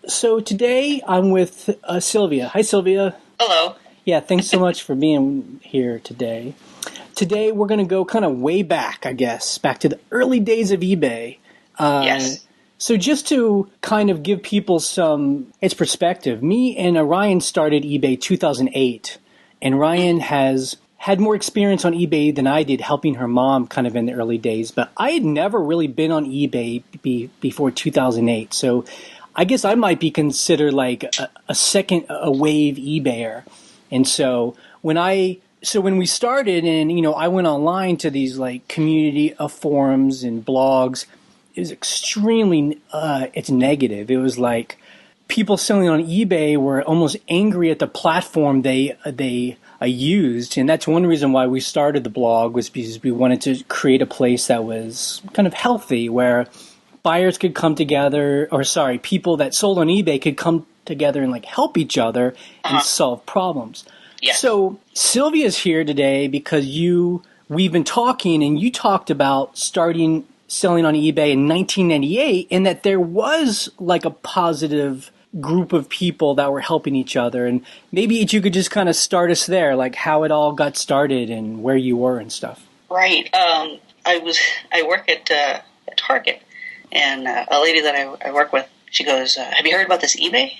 So today I'm with Sylvia. Hi, Sylvia. Hello. Yeah, thanks so much for being here today. Today we're going to go kind of way back, I guess, back to the early days of eBay. Uh, Yes. so just to kind of give people some its perspective, me and Ryan started eBay 2008, and Ryan has had more experience on eBay than I did, helping her mom kind of in the early days. But I had never really been on eBay before 2008, so I guess I might be considered like a wave eBayer. And when we started, and I went online to these like community forums and blogs. It was extremely it's negative. It was like people selling on eBay were almost angry at the platform they used, and that's one reason why we started the blog, was because we wanted to create a place that was kind of healthy, where buyers could come together, or sorry, people that sold on eBay could come together and like help each other and Uh-huh. solve problems. Yes. So Sylvia's here today because we've been talking, and you talked about starting selling on eBay in 1998, and that there was like a positive group of people that were helping each other. And maybe you could just kind of start us there, like how it all got started and where you were and stuff. Right. I work at Target, and a lady that I work with, she goes, "Have you heard about this eBay?"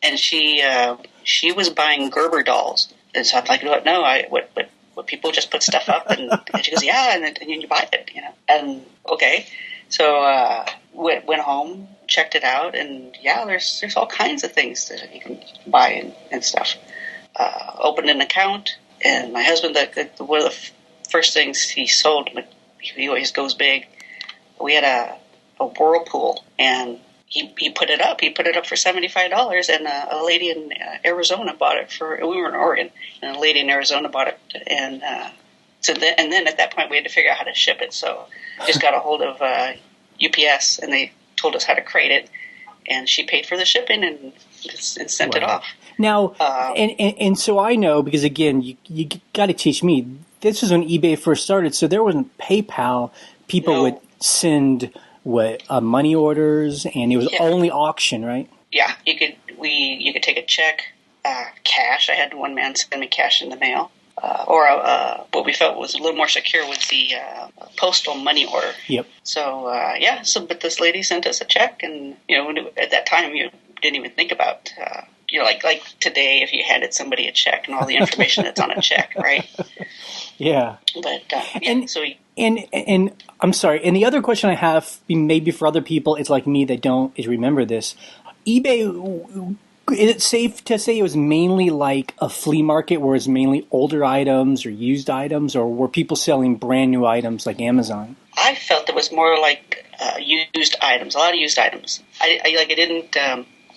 And she was buying Gerber dolls, and so I'm like, "No, what people just put stuff up," and she goes, "Yeah, and you buy it, And okay, so went home, checked it out, and yeah, there's all kinds of things that you can buy and stuff. Opened an account, and my husband, one of the first things he sold, he always goes big. We had a whirlpool, and he put it up. He put it up for $75, and a lady in Arizona bought it for. We were in Oregon, and a lady in Arizona bought it, and then at that point we had to figure out how to ship it. So just got a hold of UPS, and they told us how to crate it, and she paid for the shipping and sent it off. Now, and so I know, because again, you got to teach me. This was when eBay first started, so there wasn't PayPal. People would send money orders, and it was only auction, right? Yeah, you could take a check, cash. I had one man send me cash in the mail, or what we felt was a little more secure was the postal money order. Yep. So but this lady sent us a check, and at that time you didn't even think about. Like today, if you handed somebody a check and all the information that's on a check, right? Yeah. But and I'm sorry. And the other question I have, maybe for other people, it's like me that don't remember this. eBay, is it safe to say it was mainly like a flea market, where it's mainly older items or used items, or were people selling brand new items like Amazon? I felt it was more like used items, a lot of used items.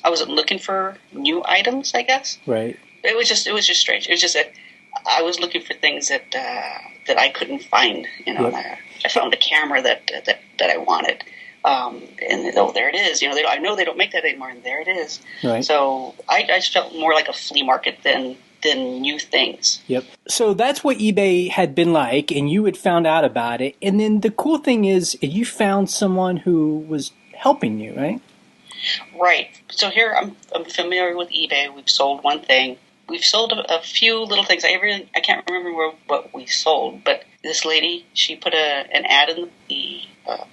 I wasn't looking for new items, I guess. Right. It was just strange. It was just that I was looking for things that I couldn't find. Yep. I found a camera that I wanted, and there it is. I know they don't make that anymore, and there it is. Right. So I just felt more like a flea market than new things. Yep. So that's what eBay had been like, and you had found out about it. And then the cool thing is, you found someone who was helping you, right? Right. So here I'm familiar with eBay. We've sold one thing. We've sold a few little things. I can't remember what we sold, but this lady, she put an ad in the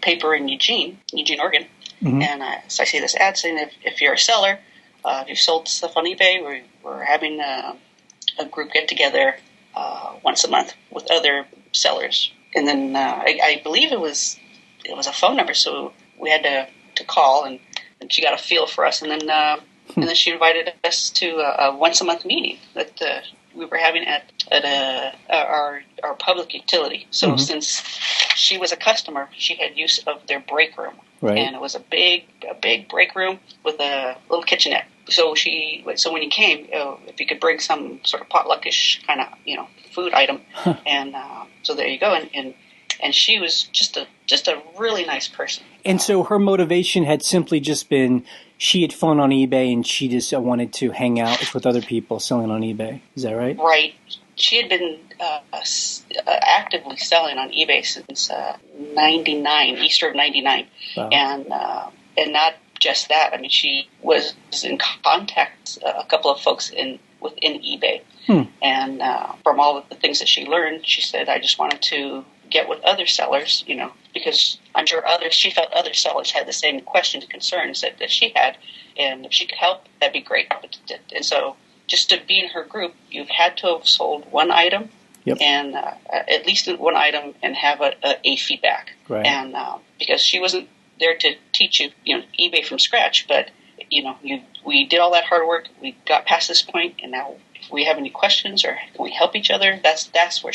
paper in Eugene, Oregon, mm-hmm. and so I see this ad saying if you're a seller, if you've sold stuff on eBay, we're having a group get together once a month with other sellers, and then I believe it was a phone number, so we had to call, and she got a feel for us, and then she invited us to a once a month meeting that we were having at our public utility. So mm-hmm. since she was a customer, she had use of their break room, right. And it was a big break room with a little kitchenette. So when you came, if you could bring some sort of potluckish kind of food item, and so there you go, and she was just a really nice person. And so her motivation had simply just been, she had fun on eBay, and she just wanted to hang out with other people selling on eBay. Is that right? Right. She had been actively selling on eBay since '99, Easter of '99, wow. And just that. I mean, she was in contact a couple of folks within eBay. And from all of the things that she learned, she said, I just wanted to get with other sellers, because I'm sure she felt other sellers had the same questions and concerns that she had. And if she could help, that'd be great. And so just to be in her group, you've had to have sold one item. Yep. And at least one item, and have a feedback. Right. And because she wasn't there to teach you, eBay from scratch, but we did all that hard work. We got past this point, and now if we have any questions or can we help each other, that's where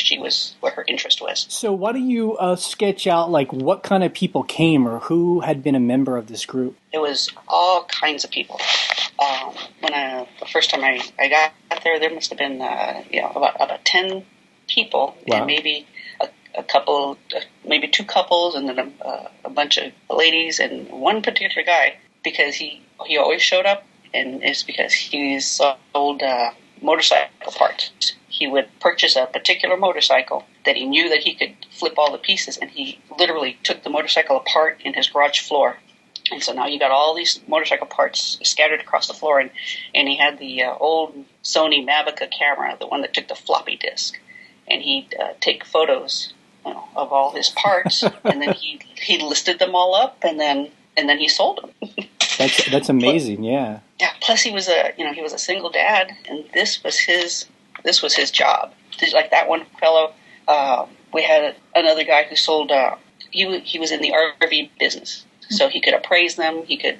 her interest was. So why don't you sketch out like what kind of people came or who had been a member of this group? It was all kinds of people. When the first time I got there must have been about 10 people. Wow. And maybe a couple, maybe two couples, and then a bunch of ladies, and one particular guy, because he always showed up, and it's because he sold motorcycle parts. He would purchase a particular motorcycle that he knew that he could flip all the pieces, and he literally took the motorcycle apart in his garage floor. And so now you got all these motorcycle parts scattered across the floor, and he had the old Sony Mavica camera, the one that took the floppy disk, and he'd take photos of all his parts, and then he listed them all up, and then he sold them. That's amazing. Yeah. Yeah. Plus, he was a single dad, and this was his job. Like that one fellow, we had another guy who sold. He was in the RV business, so he could appraise them. He could,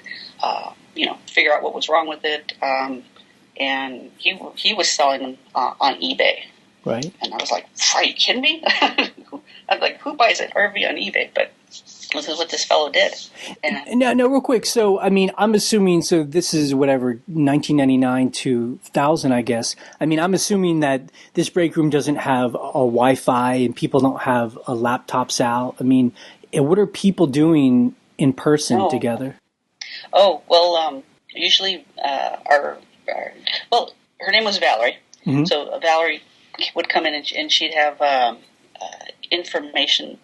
figure out what was wrong with it, and he was selling them on eBay. Right. And I was like, are you kidding me? I'm like, who buys an RV on eBay? But this is what this fellow did. And no, real quick. So, I mean, I'm assuming, so this is whatever, 1999 to 2000, I guess. I mean, I'm assuming that this break room doesn't have a Wi-Fi and people don't have laptops out. I mean, what are people doing in person together? Oh, well, usually her name was Valerie. Mm-hmm. So Valerie would come in and she'd have information.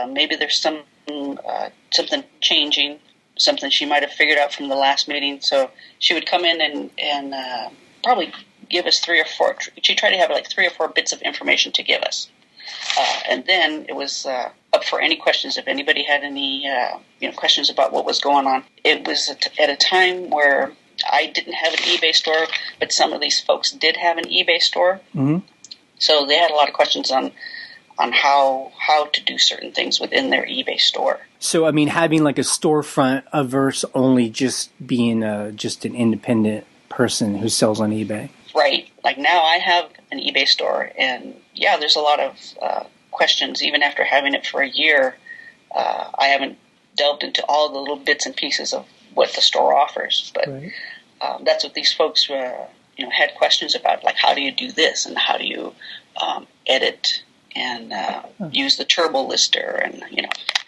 Maybe there's something changing, something she might have figured out from the last meeting. So she would come in and probably give us 3 or 4. She tried to have like 3 or 4 bits of information to give us. And then it was up for any questions. If anybody had any questions about what was going on. It was at a time where I didn't have an eBay store, but some of these folks did have an eBay store. Mm-hmm. So they had a lot of questions on how to do certain things within their eBay store. So, I mean, having like a storefront versus only just being just an independent person who sells on eBay. Right. Like now I have an eBay store, and yeah, there's a lot of questions. Even after having it for a year, I haven't delved into all the little bits and pieces of what the store offers. But right. That's what these folks had questions about, like how do you do this, and how do you edit and use the turbo lister, and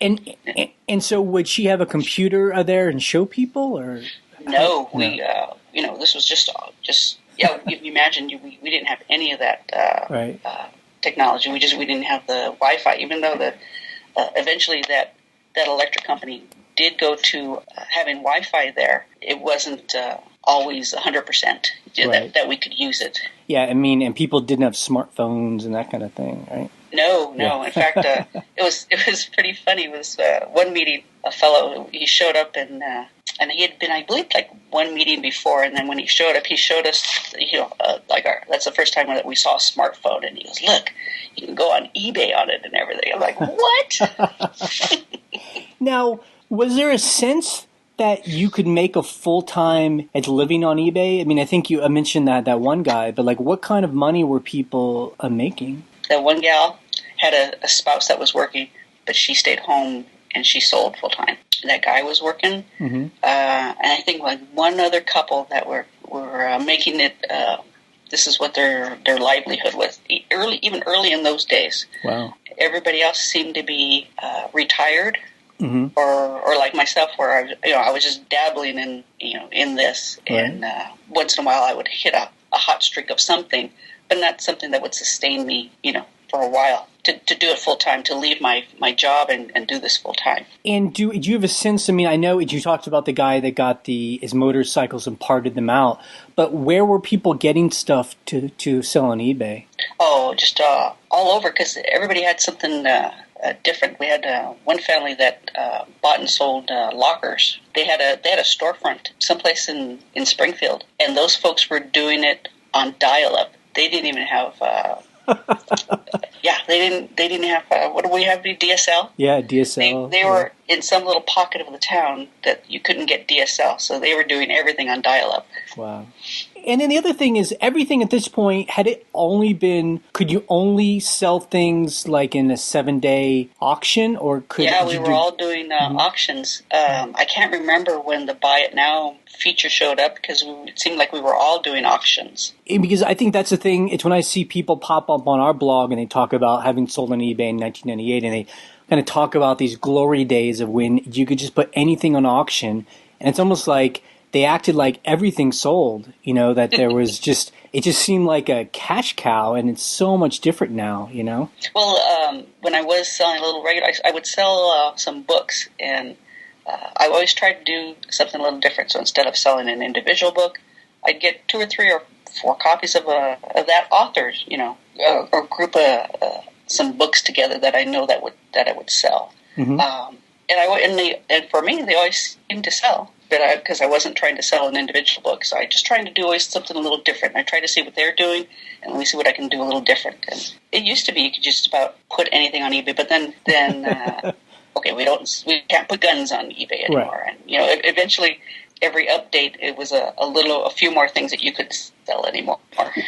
And so would she have a computer there and show people, or no? We this was just yeah. You imagine we didn't have any of that right. Technology. We didn't have the Wi-Fi, even though eventually that electric company did go to having Wi-Fi there. It wasn't always 100% right. that we could use it. Yeah, I mean, and people didn't have smartphones and that kind of thing, right? No. Yeah. In fact, it was pretty funny. It was one meeting, a fellow, he showed up and he had been, I believe, like one meeting before, and then when he showed up, he showed us, that's the first time that we saw a smartphone, and he goes, look, you can go on eBay on it and everything. I'm like, what? Now, was there a sense that you could make a full-time at living on eBay? I mean, I think you mentioned that one guy, but like what kind of money were people making? That one gal had a spouse that was working, but she stayed home and she sold full-time. That guy was working, mm-hmm. And I think like one other couple that were making it, this is what their livelihood was, even early in those days. Wow. Everybody else seemed to be retired. Mm-hmm. Or like myself, where I was just dabbling in this, right. And once in a while I would hit a hot streak of something, but not something that would sustain me, for a while to do it full time, to leave my job and do this full time. And do you have a sense? I mean, I know you talked about the guy that got his motorcycles and parted them out, but where were people getting stuff to sell on eBay? Oh, just all over, because everybody had something different. We had one family that bought and sold lockers. They had a storefront someplace in Springfield, and those folks were doing it on dial-up. They didn't even have. They didn't have. What do we have? DSL. Yeah, DSL. They were in some little pocket of the town that you couldn't get DSL, so they were doing everything on dial-up. Wow. And then the other thing is, everything at this point, could you only sell things like in a 7-day auction, or could? Yeah, we were all doing auctions. I can't remember when the Buy It Now feature showed up, because it seemed like we were all doing auctions. Because I think that's the thing. It's when I see people pop up on our blog and they talk about having sold on eBay in 1998, and they kind of talk about these glory days of when you could just put anything on auction, and it's almost like they acted like everything sold, that there was it just seemed like a cash cow, and it's so much different now, Well, when I was selling a little regular, I would sell some books, and I always tried to do something a little different. So instead of selling an individual book, I'd get 2 or 3 or 4 copies of that author's, or group some books together that I know that I would sell. Mm-hmm. And for me, they always seemed to sell. But because I wasn't trying to sell an individual book, so I just trying to do always something a little different. I try to see what they're doing, and let me see what I can do a little different. And it used to be you could just about put anything on eBay, but then okay, we can't put guns on eBay anymore. Right. And eventually, every update it was a few more things that you could sell anymore.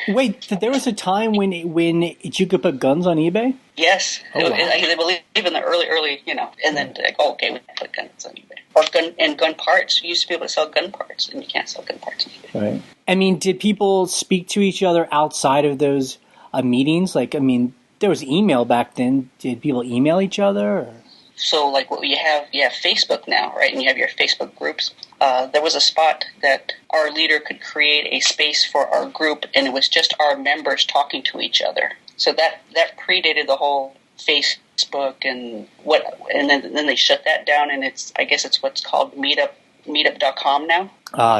Wait, there was a time when you could put guns on eBay? Yes, wow. I believe in the early, and then okay, we can put guns on eBay. Or gun parts. You used to be able to sell gun parts, and you can't sell gun parts on eBay. Right. I mean, did people speak to each other outside of those meetings? Like, I mean, there was email back then. Did people email each other? Or? So, like, what you have Facebook now, right? And you have your Facebook groups. There was a spot that our leader could create a space for our group, and it was just our members talking to each other. So that predated the whole Facebook and then they shut that down, and I guess it's what's called meetup.com now.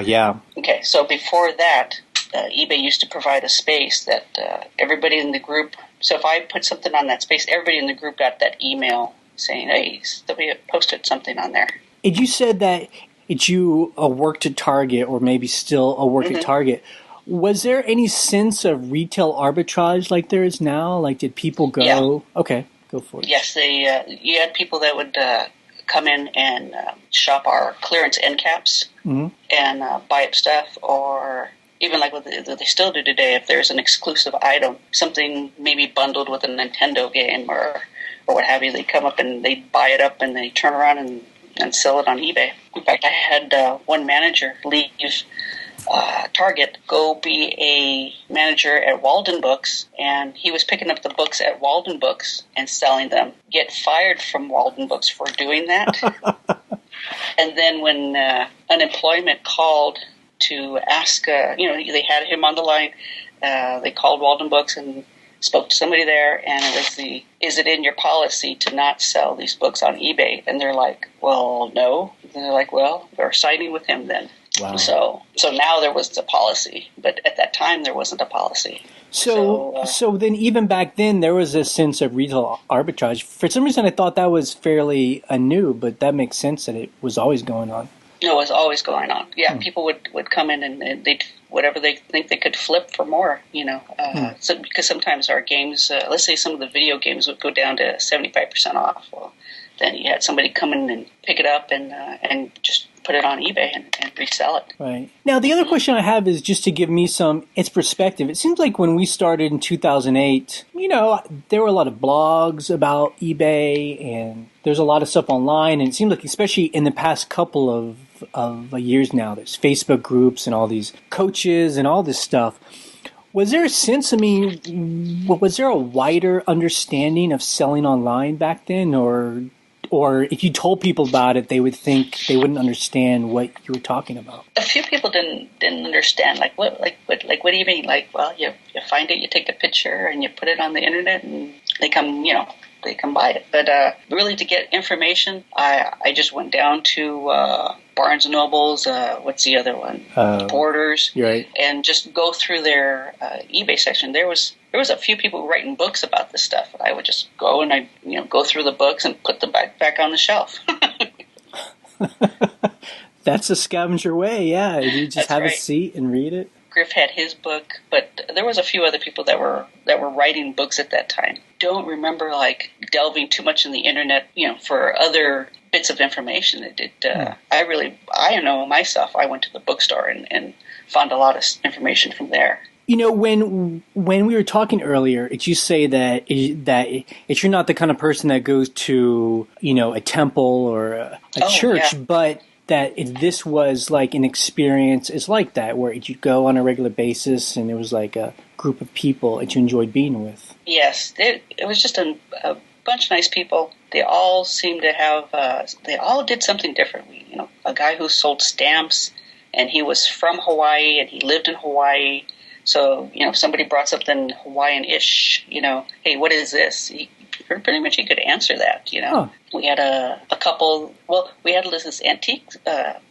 Yeah. Okay, so before that, eBay used to provide a space that everybody in the group. So if I put something on that space, everybody in the group got that email saying, "Hey, somebody posted something on there." And you said that you worked at Target, or maybe still work at Target. Was there any sense of retail arbitrage like there is now? Like, did people go? Yeah. Okay, go for it. Yes, you had people that would come in and shop our clearance end caps and buy up stuff, or even like what they still do today. If there's an exclusive item, something maybe bundled with a Nintendo game or what have you, they come up and they buy it up and they turn around and sell it on eBay. In fact, I had one manager leave Target, go be a manager at Walden Books, and he was picking up the books at Walden Books and selling them, get fired from Walden Books for doing that. And then when unemployment called to ask, they had him on the line, they called Walden Books and spoke to somebody there, and it was is it in your policy to not sell these books on eBay? And they're like, well, no. And they're like, well, we're siding with him then. Wow. So now there was a policy, but at that time there wasn't a policy. So then even back then there was a sense of retail arbitrage. For some reason I thought that was fairly new, but that makes sense that it was always going on. No, it was always going on. Yeah, people would come in and they'd whatever they think they could flip for more, So because sometimes our games, let's say some of the video games would go down to 75% off. Well, then you had somebody come in and pick it up and just put it on eBay and resell it. Right. Now, the other question I have is just to give me its perspective. It seems like when we started in 2008, there were a lot of blogs about eBay, and there's a lot of stuff online. And it seems like, especially in the past couple of years now, there's Facebook groups and all these coaches and all this stuff. Was there a sense, was there a wider understanding of selling online back then, or or if you told people about it, they wouldn't understand what you were talking about? A few people didn't understand. Like what do you mean? Like, well, you find it, you take a picture, and you put it on the internet, and they come buy it. But really, to get information, I just went down to Barnes and Nobles. What's the other one? Borders. Right. And just go through their eBay section. There was a few people writing books about this stuff. I would just go and go through the books and put them back on the shelf. That's a scavenger way, yeah. You just have a seat and read it. Griff had his book, but there was a few other people that were writing books at that time. Don't remember like delving too much in the internet, for other bits of information. I know myself. I went to the bookstore and found a lot of information from there. When we were talking earlier, you say that you're not the kind of person that goes to a temple or a church, but that this was like an experience is like that, where you'd go on a regular basis and there was like a group of people that you enjoyed being with. Yes, it was just a bunch of nice people. They all seemed to have, they all did something different. A guy who sold stamps, and he was from Hawaii and he lived in Hawaii. So, if somebody brought something Hawaiian-ish, hey, what is this? Pretty much he could answer that, We had a couple, we had this antique,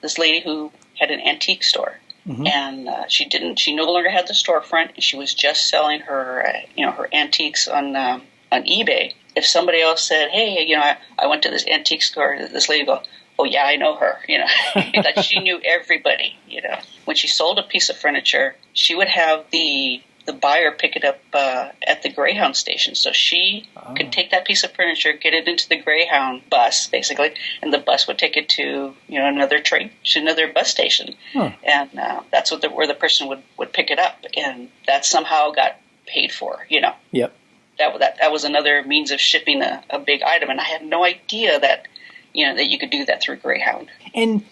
this lady who had an antique store. Mm-hmm. And she no longer had the storefront, and she was just selling her, her antiques on eBay. If somebody else said, hey, I went to this antique store, this lady would go, oh, yeah, I know her, like she knew everybody, When she sold a piece of furniture, she would have the buyer pick it up at the Greyhound station. So she could take that piece of furniture, get it into the Greyhound bus, basically, and the bus would take it to, another bus station. Huh. And that's where the person would pick it up. And that somehow got paid for, Yep. That was another means of shipping a big item. And I had no idea that you could do that through Greyhound. And,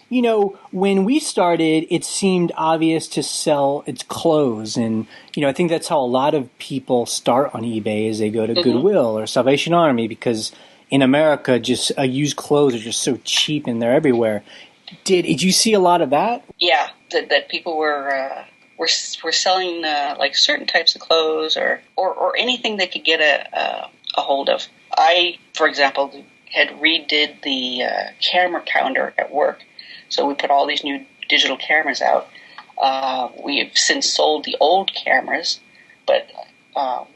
when we started, it seemed obvious to sell its clothes. And, I think that's how a lot of people start on eBay is they go to mm-hmm. Goodwill or Salvation Army, because in America, just used clothes are just so cheap and they're everywhere. Did you see a lot of that? Yeah, that people were selling like certain types of clothes or anything they could get a hold of. I, for example, had redid the camera counter at work. So we put all these new digital cameras out. We have since sold the old cameras, but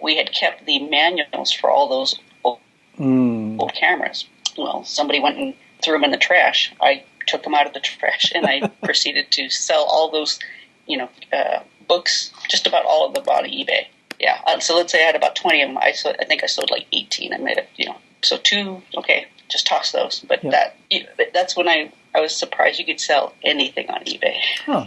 we had kept the manuals for all those old cameras. Well, somebody went and threw them in the trash. I took them out of the trash, and I proceeded to sell all those, books, just about all of them on eBay. Yeah, so let's say I had about 20 of them. I think I sold like 18. I made it, So 2, okay, just toss those. But that's when I was surprised you could sell anything on eBay. Huh.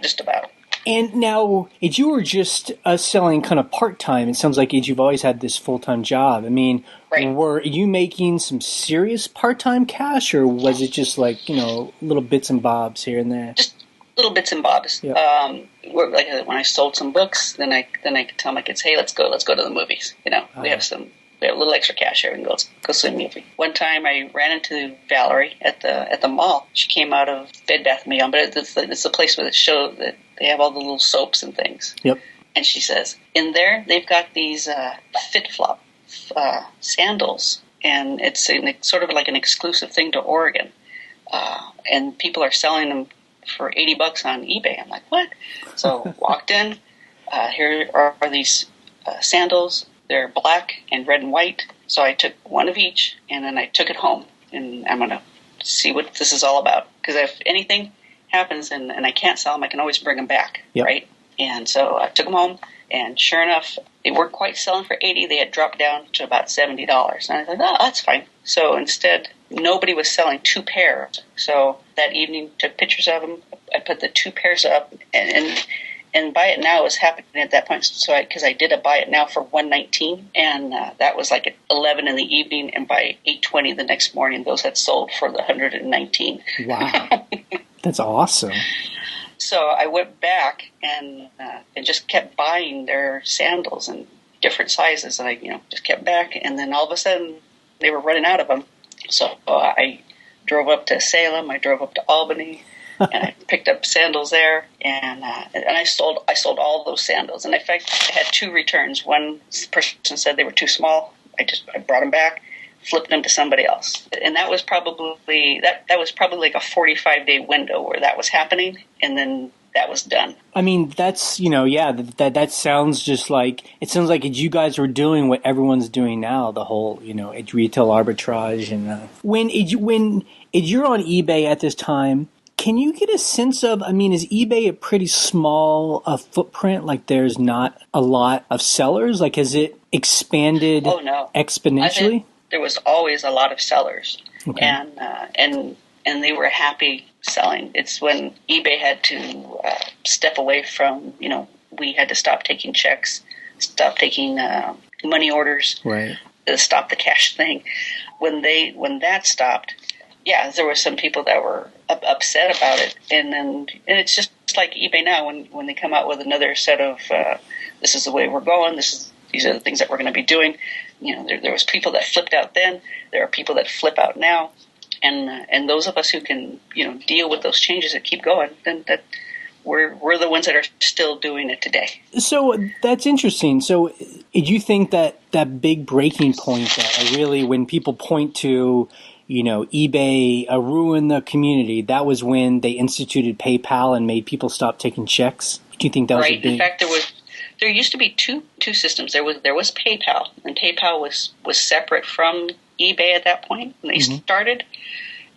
Just about. And now, if you were just selling kind of part-time, it sounds like you've always had this full-time job. I mean, right. Were you making some serious part-time cash, or was it just like, little bits and bobs here and there? Just little bits and bobs. Yep. Like when I sold some books, then I could tell my kids, hey, let's go to the movies. We have a little extra cash here. We can go see a movie. One time I ran into Valerie at the mall. She came out of Bed Bath & Beyond, but it's the place where that they have all the little soaps and things. Yep. And she says, in there they've got these fit-flop sandals, and it's sort of like an exclusive thing to Oregon. And people are selling them for $80 on eBay. I'm like, what? So walked in. Here are these sandals. They're black and red and white. So I took one of each, and then I took it home. And I'm going to see what this is all about. Because if anything happens and I can't sell them, I can always bring them back, yep. Right? And so I took them home, and sure enough, they weren't quite selling for $80. They had dropped down to about $70. And I thought, oh, that's fine. So instead, nobody was selling 2 pairs. So that evening, took pictures of them. I put the 2 pairs up, and buy it now was happening at that point. So because I did a buy it now for $119, and that was like at 11 in the evening, and by 8:20 the next morning, those had sold for the $119. Wow, that's awesome. So I went back and just kept buying their sandals in different sizes, and I just kept back, and then all of a sudden they were running out of them. So I drove up to Salem. I drove up to Albany. And I picked up sandals there, and I sold all those sandals. And in fact, I had 2 returns. One person said they were too small. I brought them back, flipped them to somebody else, and that was probably like a 45-day window where that was happening, and then that was done. I mean, that's, that sounds just like, it sounds like you guys were doing what everyone's doing now, the whole, it's retail arbitrage. And when you're on eBay at this time, can you get a sense of, is eBay a pretty small footprint? Like there's not a lot of sellers? Like has it expanded exponentially? There was always a lot of sellers. Okay. And they were happy selling. It's when eBay had to step away from, we had to stop taking checks, stop taking money orders, right? Stop the cash thing. When that stopped, yeah, there were some people that were upset about it, and it's just like eBay now when they come out with another set of this is the way we're going. These are the things that we're going to be doing. There was people that flipped out then. There are people that flip out now. And those of us who can, deal with those changes that keep going, then that we're the ones that are still doing it today. So that's interesting. So do you think that big breaking point that really, when people point to, eBay ruined the community, that was when they instituted PayPal and made people stop taking checks? Do you think that was right? In fact, there used to be two systems. There was PayPal, and PayPal was separate from eBay at that point when they started.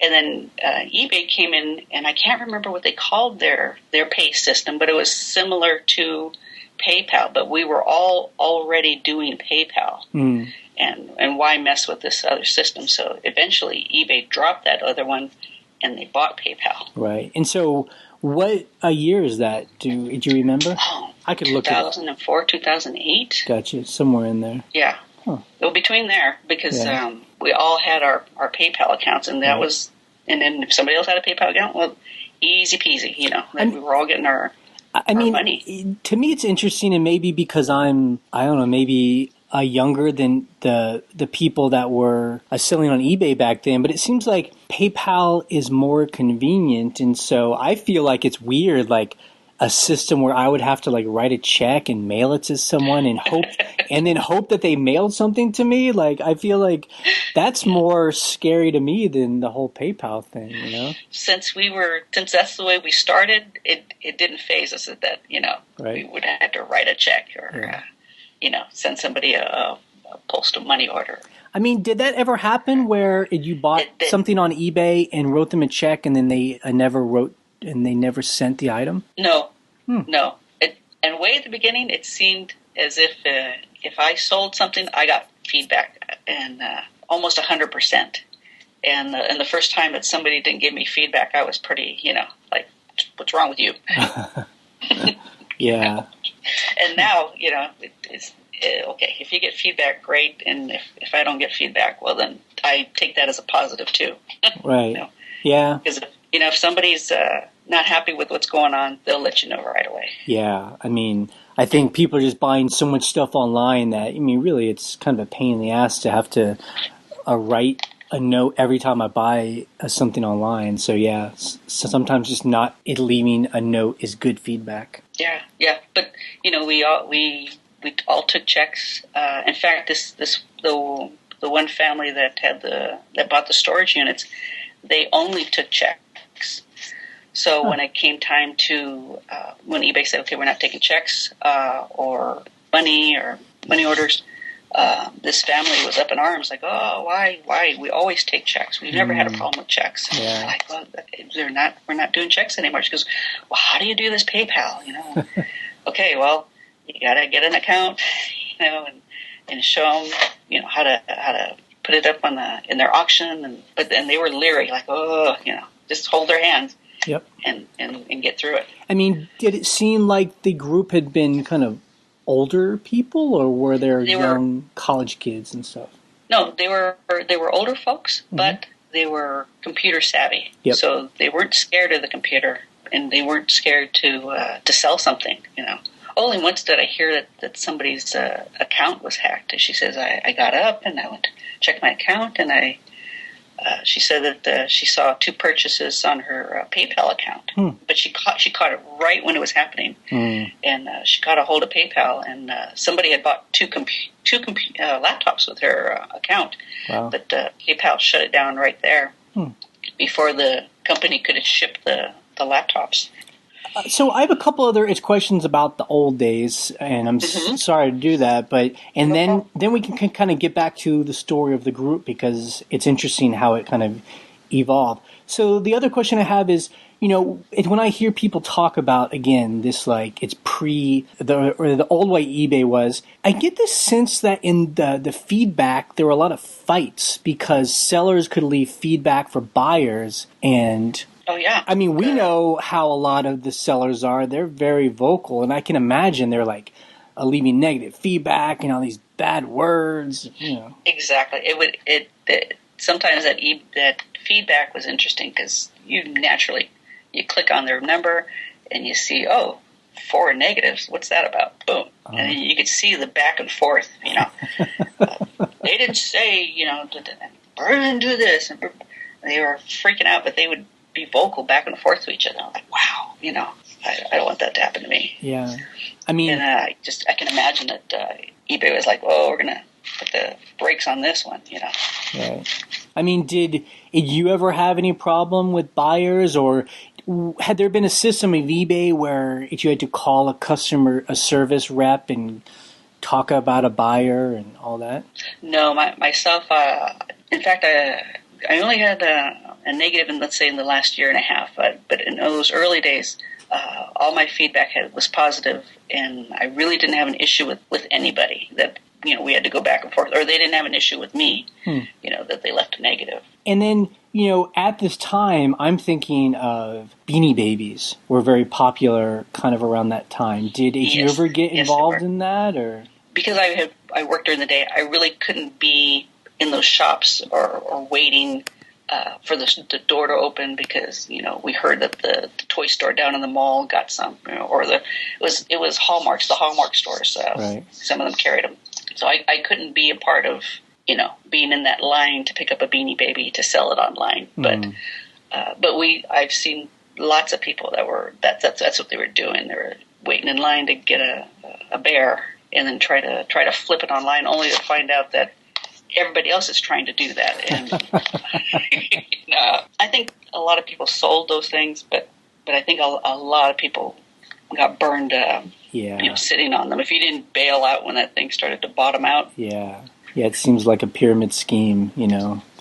And then eBay came in, and I can't remember what they called their pay system, but it was similar to PayPal. But we were all already doing PayPal, and why mess with this other system? So eventually eBay dropped that other one, and they bought PayPal. Right. And so what year is that? Do you remember? I could look at 2004, 2008. Gotcha. Somewhere in there. Yeah. Huh. Well, between there, because we all had our PayPal accounts, and that was, and then if somebody else had a PayPal account, well, easy peasy, we were all getting our money. To me, it's interesting, and maybe because I don't know, maybe younger than the people that were selling on eBay back then, but it seems like PayPal is more convenient, and so I feel like it's weird, like a system where I would have to write a check and mail it to someone and hope and then hope that they mailed something to me. Like I feel like that's more scary to me than the whole PayPal thing, Since that's the way we started, it didn't faze us that right. We would have to write a check or send somebody a postal money order. Did that ever happen where you bought something on eBay and wrote them a check and then they never sent the item? No. And way at the beginning, it seemed as if I sold something, I got feedback, and almost 100%. And the first time that somebody didn't give me feedback, I was pretty, like, what's wrong with you? Yeah. And now, it's okay. If you get feedback, great. And if I don't get feedback, well, then I take that as a positive too. Right. Yeah. Because if somebody's not happy with what's going on, they'll let you know right away. Yeah. I think people are just buying so much stuff online that, really, it's kind of a pain in the ass to have to write a note every time I buy something online. So, yeah, so sometimes just not leaving a note is good feedback. Yeah. But, we all took checks. In fact, the one family that bought the storage units, they only took checks. So when it came time to, when eBay said, okay, we're not taking checks or money orders, this family was up in arms, like, oh, why? We always take checks. We've never had a problem with checks. Yeah. Like, well, we're not doing checks anymore. She goes, well, how do you do this PayPal? Okay, well, you gotta get an account, and show them, how to put it up in their auction, but then they were leery, like, oh, just hold their hands. Yep. And get through it. Did it seem like the group had been kind of older people, or were there young college kids and stuff? No, they were older folks, but they were computer savvy. Yep. So they weren't scared of the computer, and they weren't scared to sell something. Only once did I hear that somebody's account was hacked. And she says, I got up and I went to check my account, and I she said that she saw 2 purchases on her PayPal account, but she caught it right when it was happening, and she got a hold of PayPal, and somebody had bought two laptops with her account, but PayPal shut it down right there before the company could ship the laptops. So I have a couple other questions about the old days, and I'm sorry to do that, but then we can kind of get back to the story of the group because it's interesting how it kind of evolved. So the other question I have is, when I hear people talk about, again, this like it's the old way eBay was, I get this sense that in the feedback there were a lot of fights because sellers could leave feedback for buyers and. Oh, yeah. I mean, we know how a lot of the sellers are. They're very vocal, and I can imagine they're like leaving negative feedback and all these bad words. Exactly. Sometimes that feedback was interesting because you click on their number and you see 4 negatives. What's that about? Boom, and then you could see the back and forth. They didn't say burn into this, and they were freaking out, but they would be vocal back and forth to each other. I'm like, wow, I don't want that to happen to me. Yeah, I mean, and I can imagine that eBay was like, oh, we're gonna put the brakes on this one, Right. I mean, did you ever have any problem with buyers, or had there been a system of eBay where you had to call a service rep and talk about a buyer and all that? No, myself. In fact, I only had a negative in, let's say, in the last year and a half. But in those early days, all my feedback was positive, and I really didn't have an issue with anybody that we had to go back and forth, or they didn't have an issue with me, that they left a negative. And then, at this time, I'm thinking of Beanie Babies were very popular kind of around that time. Did you ever get involved in that, or? Because I worked during the day, I really couldn't be in those shops or waiting for the door to open because we heard that the toy store down in the mall got some, or it was Hallmarks, the Hallmark stores. Right. Some of them carried them, so I couldn't be a part of being in that line to pick up a Beanie Baby to sell it online. But I've seen lots of people that's what they were doing. They were waiting in line to get a bear and then try to flip it online, only to find out that everybody else is trying to do that. And I think a lot of people sold those things, but I think a lot of people got burned sitting on them. If you didn't bail out when that thing started to bottom out. Yeah, it seems like a pyramid scheme,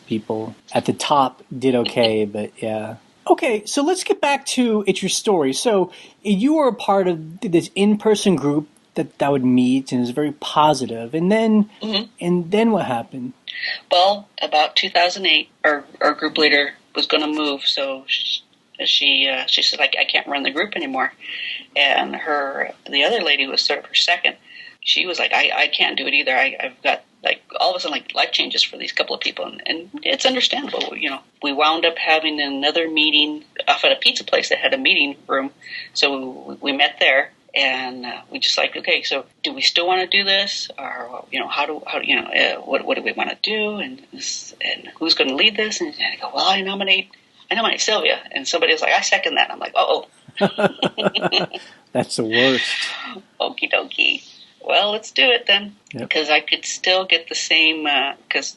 people at the top did okay, but yeah. Okay, so let's get back to your story. So you were a part of this in-person group that would meet, and it was very positive. And then, what happened? Well, about 2008, our group leader was going to move, so she said, I can't run the group anymore. And the other lady was sort of her second. She was like, I can't do it either. I've got all of a sudden life changes for these couple of people, and it's understandable. We wound up having another meeting off at a pizza place that had a meeting room, so we met there. And we just okay, so do we still want to do this, or what do we want to do, and who's going to lead this? And I go, well, I nominate Sylvia, and somebody was like, I second that. I'm like, that's the worst. Okie dokie. Well, let's do it then, because I could still get the same because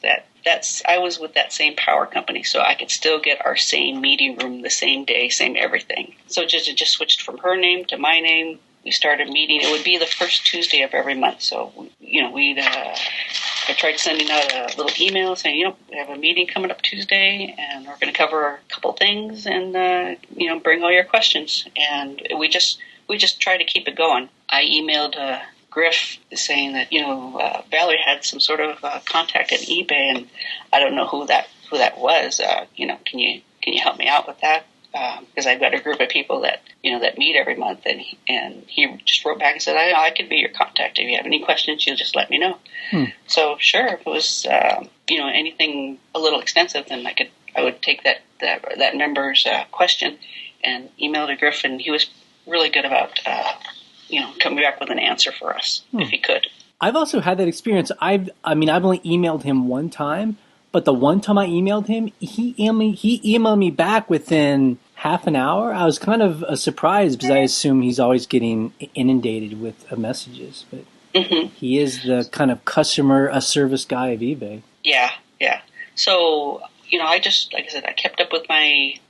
I was with that same power company, so I could still get our same meeting room the same day, same everything. So it just switched from her name to my name. We started meeting. It would be the first Tuesday of every month. So, I tried sending out a little email saying, we have a meeting coming up Tuesday, and we're going to cover a couple things, and, bring all your questions. And we just try to keep it going. I emailed Griff saying that, Valerie had some sort of contact at eBay, and I don't know who that was. Can you help me out with that? Because I've got a group of people that meet every month, and he just wrote back and said, I could be your contact. If you have any questions, you'll just let me know. So sure, if it was anything a little extensive, then I would take that member's question and email to Griff, and he was really good about coming back with an answer for us if he could. I've also had that experience. I've only emailed him one time, But the one time I emailed him, he emailed me back within half an hour. I was kind of surprised because I assume he's always getting inundated with messages. But he is the kind of customer service guy of eBay. Yeah, yeah. So, I just, like I said, I kept up with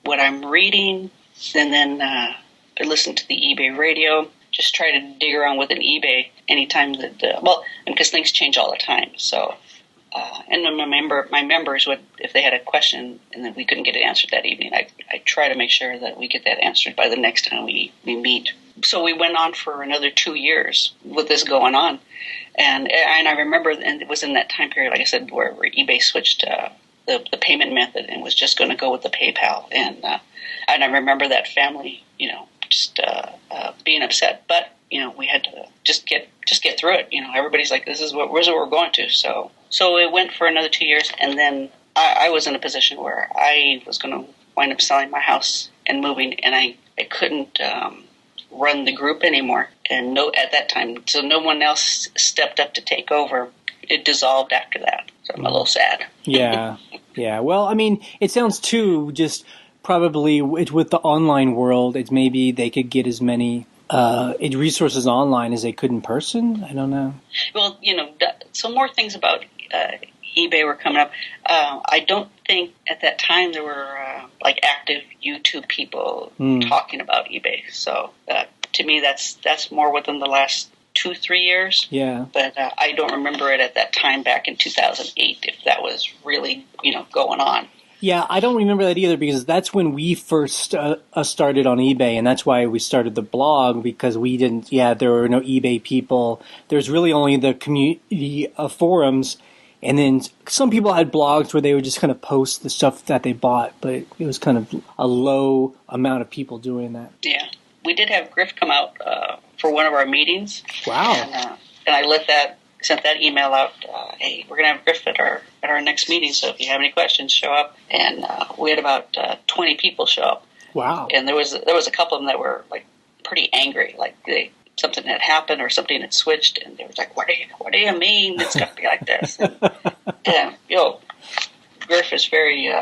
what I'm reading, and then I listened to the eBay radio. Just try to dig around within eBay anytime that, because things change all the time. So, and then my members would, if they had a question and then we couldn't get it answered that evening, I try to make sure that we get that answered by the next time we meet. So we went on for another 2 years with this going on. And I remember, and it was in that time period, like I said, where eBay switched the payment method and was just going to go with the PayPal. And I remember that family, just being upset. But, we had to just get through it. Everybody's like, this is what we're going to. So it went for another 2 years. And then I was in a position where I was going to wind up selling my house and moving. And I couldn't run the group anymore. And at that time, so no one else stepped up to take over. It dissolved after that. So I'm a little sad. Yeah. Yeah. Well, I mean, it sounds too, just probably with the online world, it's maybe they could get as many resources online as they could in person. I don't know. Well, some more things about eBay were coming up. I don't think at that time there were active YouTube people talking about eBay. So to me, that's more within the last 2-3 years. Yeah. But I don't remember it at that time back in 2008 if that was really going on. Yeah, I don't remember that either because that's when we first started on eBay, and that's why we started the blog because we didn't. Yeah, there were no eBay people. There's really only the community forums, and then some people had blogs where they would just kind of post the stuff that they bought, but it was kind of a low amount of people doing that. Yeah, we did have Griff come out for one of our meetings. Wow! And I sent that email out. Hey, we're gonna have Griff at our next meeting, so if you have any questions, show up. And we had about 20 people show up. Wow! And there was a couple of them that were pretty angry, something had happened or something had switched, and they were like, "What do you mean it's got to be like this?" And Griff is very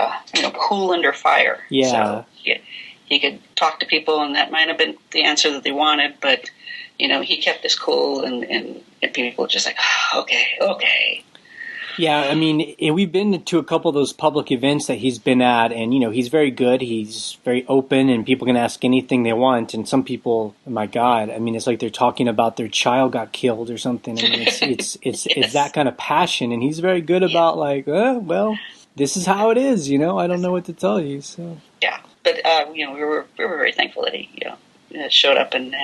cool under fire. Yeah. So he could talk to people, and that might have been the answer that they wanted, but he kept his cool, and people were just like, okay. Yeah, I mean, we've been to a couple of those public events that he's been at, and, he's very good. He's very open, and people can ask anything they want. And some people, oh my God, I mean, it's like they're talking about their child got killed or something. I mean, it's Yes. that kind of passion, and he's very good about well, this is how it is, I don't know what to tell you. So yeah, but we were very thankful that he showed up and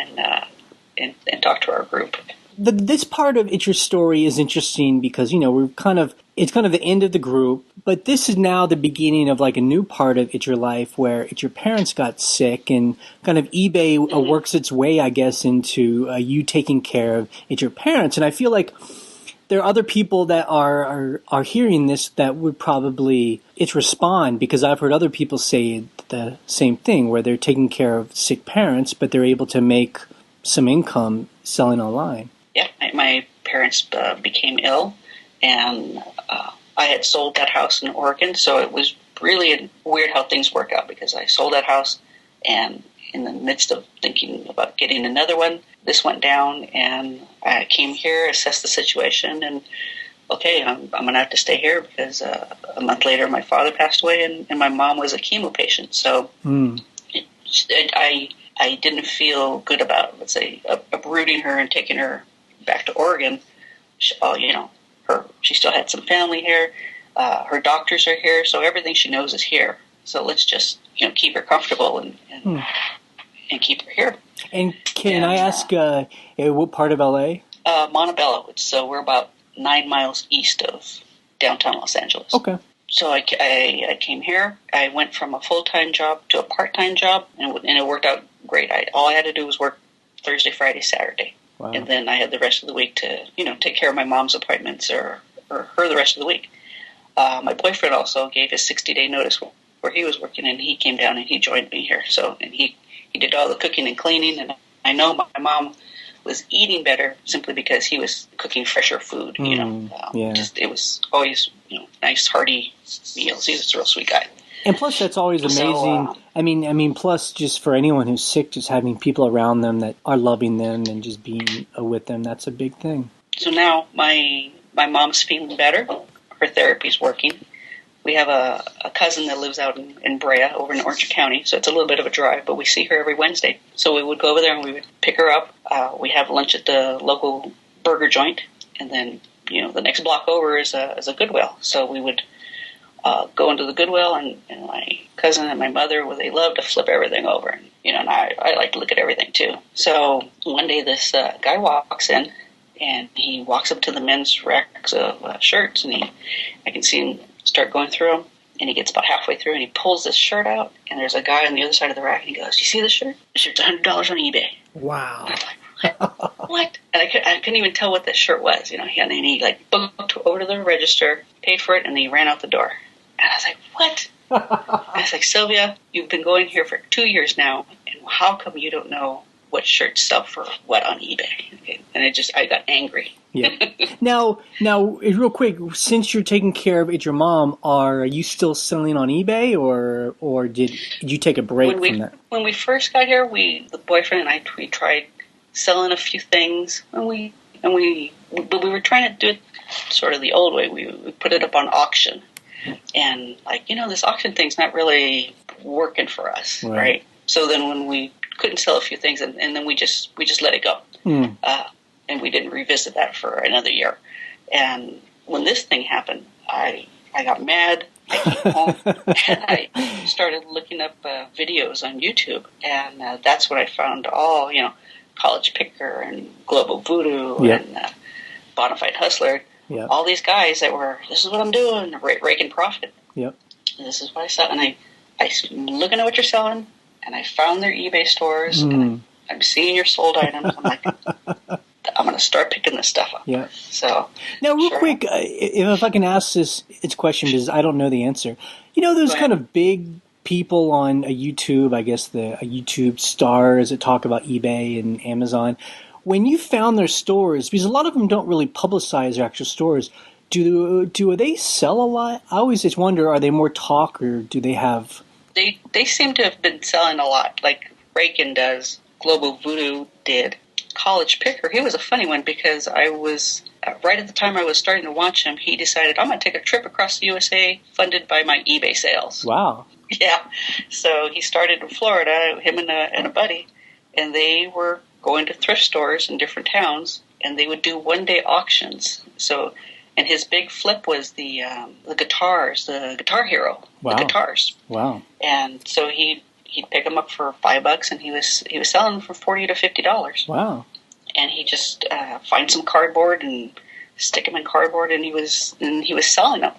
talked to our group. This part of It's Your Story is interesting because, it's kind of the end of the group, but this is now the beginning of a new part of It's Your Life where It's Your Parents got sick and kind of eBay works its way, I guess, into you taking care of It's Your Parents. And I feel like there are other people that are hearing this that would probably respond because I've heard other people say the same thing where they're taking care of sick parents, but they're able to make some income selling online. Yeah, my parents became ill, and I had sold that house in Oregon, so it was really weird how things work out because I sold that house, and in the midst of thinking about getting another one, this went down, and I came here, assessed the situation, and okay, I'm going to have to stay here because a month later my father passed away, and my mom was a chemo patient, so I didn't feel good about, let's say, uprooting her and taking her back to Oregon. She still had some family here. Her doctors are here, so everything she knows is here. So let's just, keep her comfortable and keep her here. And can I ask, what part of LA? Montebello. So we're about 9 miles east of downtown Los Angeles. Okay. So I came here. I went from a full-time job to a part-time job, and it worked out great. All I had to do was work Thursday, Friday, Saturday. Wow. And then I had the rest of the week to, take care of my mom's appointments or her the rest of the week. My boyfriend also gave his 60-day notice where he was working, and he came down and he joined me here. So, and he did all the cooking and cleaning, and I know my mom was eating better simply because he was cooking fresher food. It was always nice hearty meals. He was a real sweet guy. And plus, that's always amazing. So, plus, just for anyone who's sick, just having people around them that are loving them and just being with them, that's a big thing. So now my mom's feeling better. Her therapy's working. We have a cousin that lives out in Brea over in Orange County, so it's a little bit of a drive, but we see her every Wednesday. So we would go over there and we would pick her up. We have lunch at the local burger joint, and then the next block over is a Goodwill. So we would go into the Goodwill, and my cousin and my mother, they love to flip everything over. And I like to look at everything too. So one day this guy walks in, and he walks up to the men's racks of shirts, and I can see him start going through them. And he gets about halfway through, and he pulls this shirt out, and there's a guy on the other side of the rack, and he goes, "You see this shirt? This shirt's $100 on eBay." Wow. And I'm like, what? And I couldn't even tell what that shirt was. And he booked over to the register, paid for it, and then he ran out the door. And I was like, what? I was like, Sylvia, you've been going here for 2 years now, and how come you don't know what shirts sell for what on eBay? Okay. And I got angry. Yeah. Now, real quick, since you're taking care of your mom, are you still selling on eBay, or did you take a break from that? When we first got here, the boyfriend and I, we tried selling a few things, but we were trying to do it sort of the old way. We put it up on auction, and this auction thing's not really working for us, right? So then when we couldn't sell a few things, and then we just let it go. And we didn't revisit that for another year. And when this thing happened, I got mad. I came home and I started looking up videos on YouTube, and that's when I found all College Picker and Global Voodoo and Bonafide Hustler. Yep. All these guys that were, this is what I'm doing, raking profit. Yep. And this is what I sell, and I'm looking at what you're selling, and I found their eBay stores, and I'm seeing your sold items. I'm like, I'm going to start picking this stuff up. Yeah. So now, real quick, if I can ask this question, because I don't know the answer. Those kind of big people on a YouTube, I guess a YouTube stars that talk about eBay and Amazon. When you found their stores, because a lot of them don't really publicize their actual stores, do they sell a lot? I always just wonder, are they more talk, or do they have? They seem to have been selling a lot, like Rakin does. Global Voodoo did. College Picker, he was a funny one, because I was right at the time I was starting to watch him. He decided, I'm going to take a trip across the USA funded by my eBay sales. Wow. Yeah. So he started in Florida, him and a buddy, and they were going to thrift stores in different towns, and they would do one-day auctions. So, and his big flip was the guitars, the Guitar Hero, the guitars. Wow. And so he'd pick them up for $5, and he was selling them for $40 to $50. Wow! And he just find some cardboard and stick them in cardboard, and he was selling them.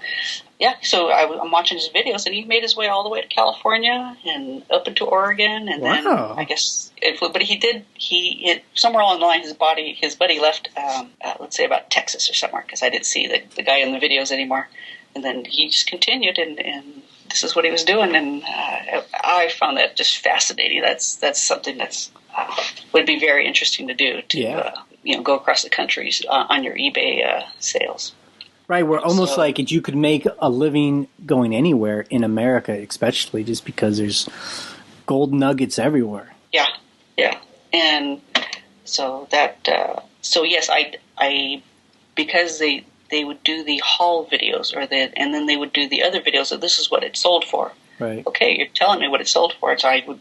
Yeah. So I'm watching his videos, and he made his way all the way to California and up into Oregon, and then I guess but he somewhere along the line his buddy left. Let's say about Texas or somewhere, because I didn't see the guy in the videos anymore, and then he just continued and this is what he was doing, and I found that just fascinating. That's something that's would be very interesting to do, to go across the country on your eBay sales. Right, where almost like you could make a living going anywhere in America, especially just because there's gold nuggets everywhere. Yeah, and so that yes, I because they would do the haul videos, and then they would do the other videos of this is what it sold for. Right. Okay, you're telling me what it sold for, so I would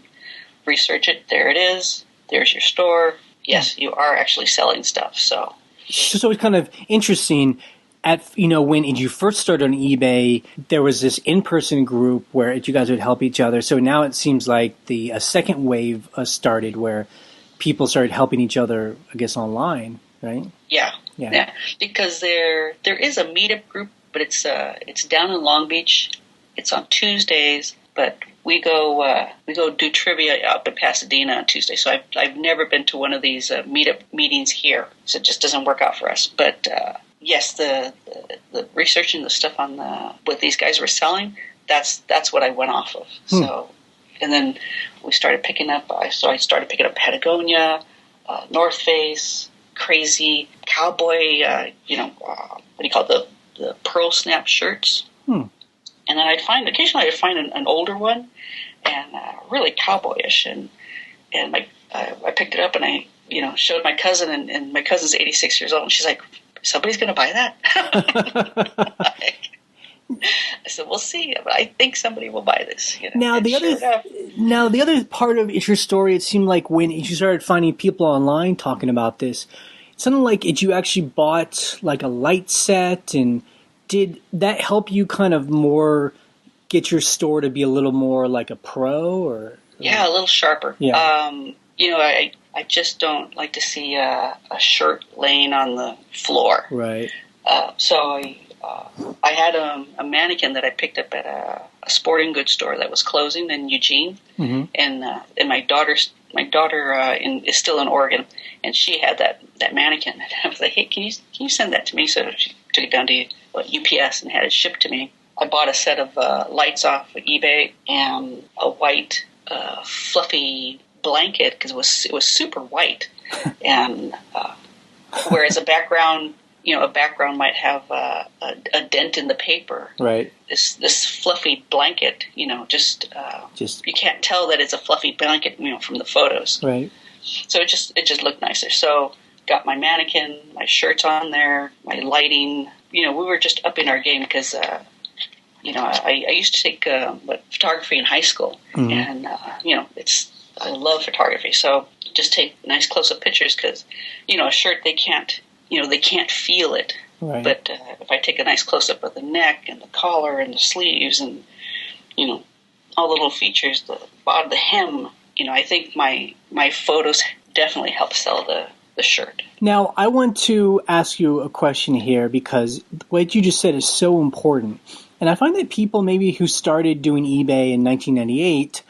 research it. There it is. There's your store. Yes, you are actually selling stuff. So it's kind of interesting. When you first started on eBay, there was this in-person group where you guys would help each other. So now it seems like a second wave started where people started helping each other, I guess, online, right? Yeah. Because there is a meetup group, but it's down in Long Beach. It's on Tuesdays, but we go do trivia up in Pasadena on Tuesday. So I've never been to one of these meetup meetings here, so it just doesn't work out for us. But yes, the researching the stuff on what these guys were selling, that's what I went off of. So, and then we started picking up. So I started picking up Patagonia. North Face, crazy cowboy, what do you call it, the pearl snap shirts. And then occasionally I'd find an older one and really cowboyish. And I picked it up and I, showed my cousin, and my cousin's 86 years old. And she's like, somebody's going to buy that? I said, we'll see. But I think somebody will buy this. Now the other part of your story, it seemed like when you started finding people online talking about this, it sounded like you actually bought like a light set, and did that help you kind of more get your store to be a little more like a pro, or? Yeah, a little sharper. Yeah. I just don't like to see a shirt laying on the floor. Right. So I had a mannequin that I picked up at a sporting goods store that was closing in Eugene, and my daughter is still in Oregon, and she had that mannequin. And I was like, hey, can you send that to me? So she took it down to UPS and had it shipped to me. I bought a set of lights off of eBay and a white fluffy blanket because it was super white, and whereas a background might have a dent in the paper. Right. This fluffy blanket, just you can't tell that it's a fluffy blanket, from the photos. Right. So it just looked nicer. So got my mannequin, my shirts on there, my lighting. We were just upping our game because. I used to take photography in high school, and I love photography. So just take nice close-up pictures because a shirt they can't feel it. Right. But if I take a nice close-up of the neck and the collar and the sleeves and all the little features, the bottom, the hem, I think my photos definitely help sell the shirt. Now I want to ask you a question here because what you just said is so important. And I find that people maybe who started doing eBay in 1998,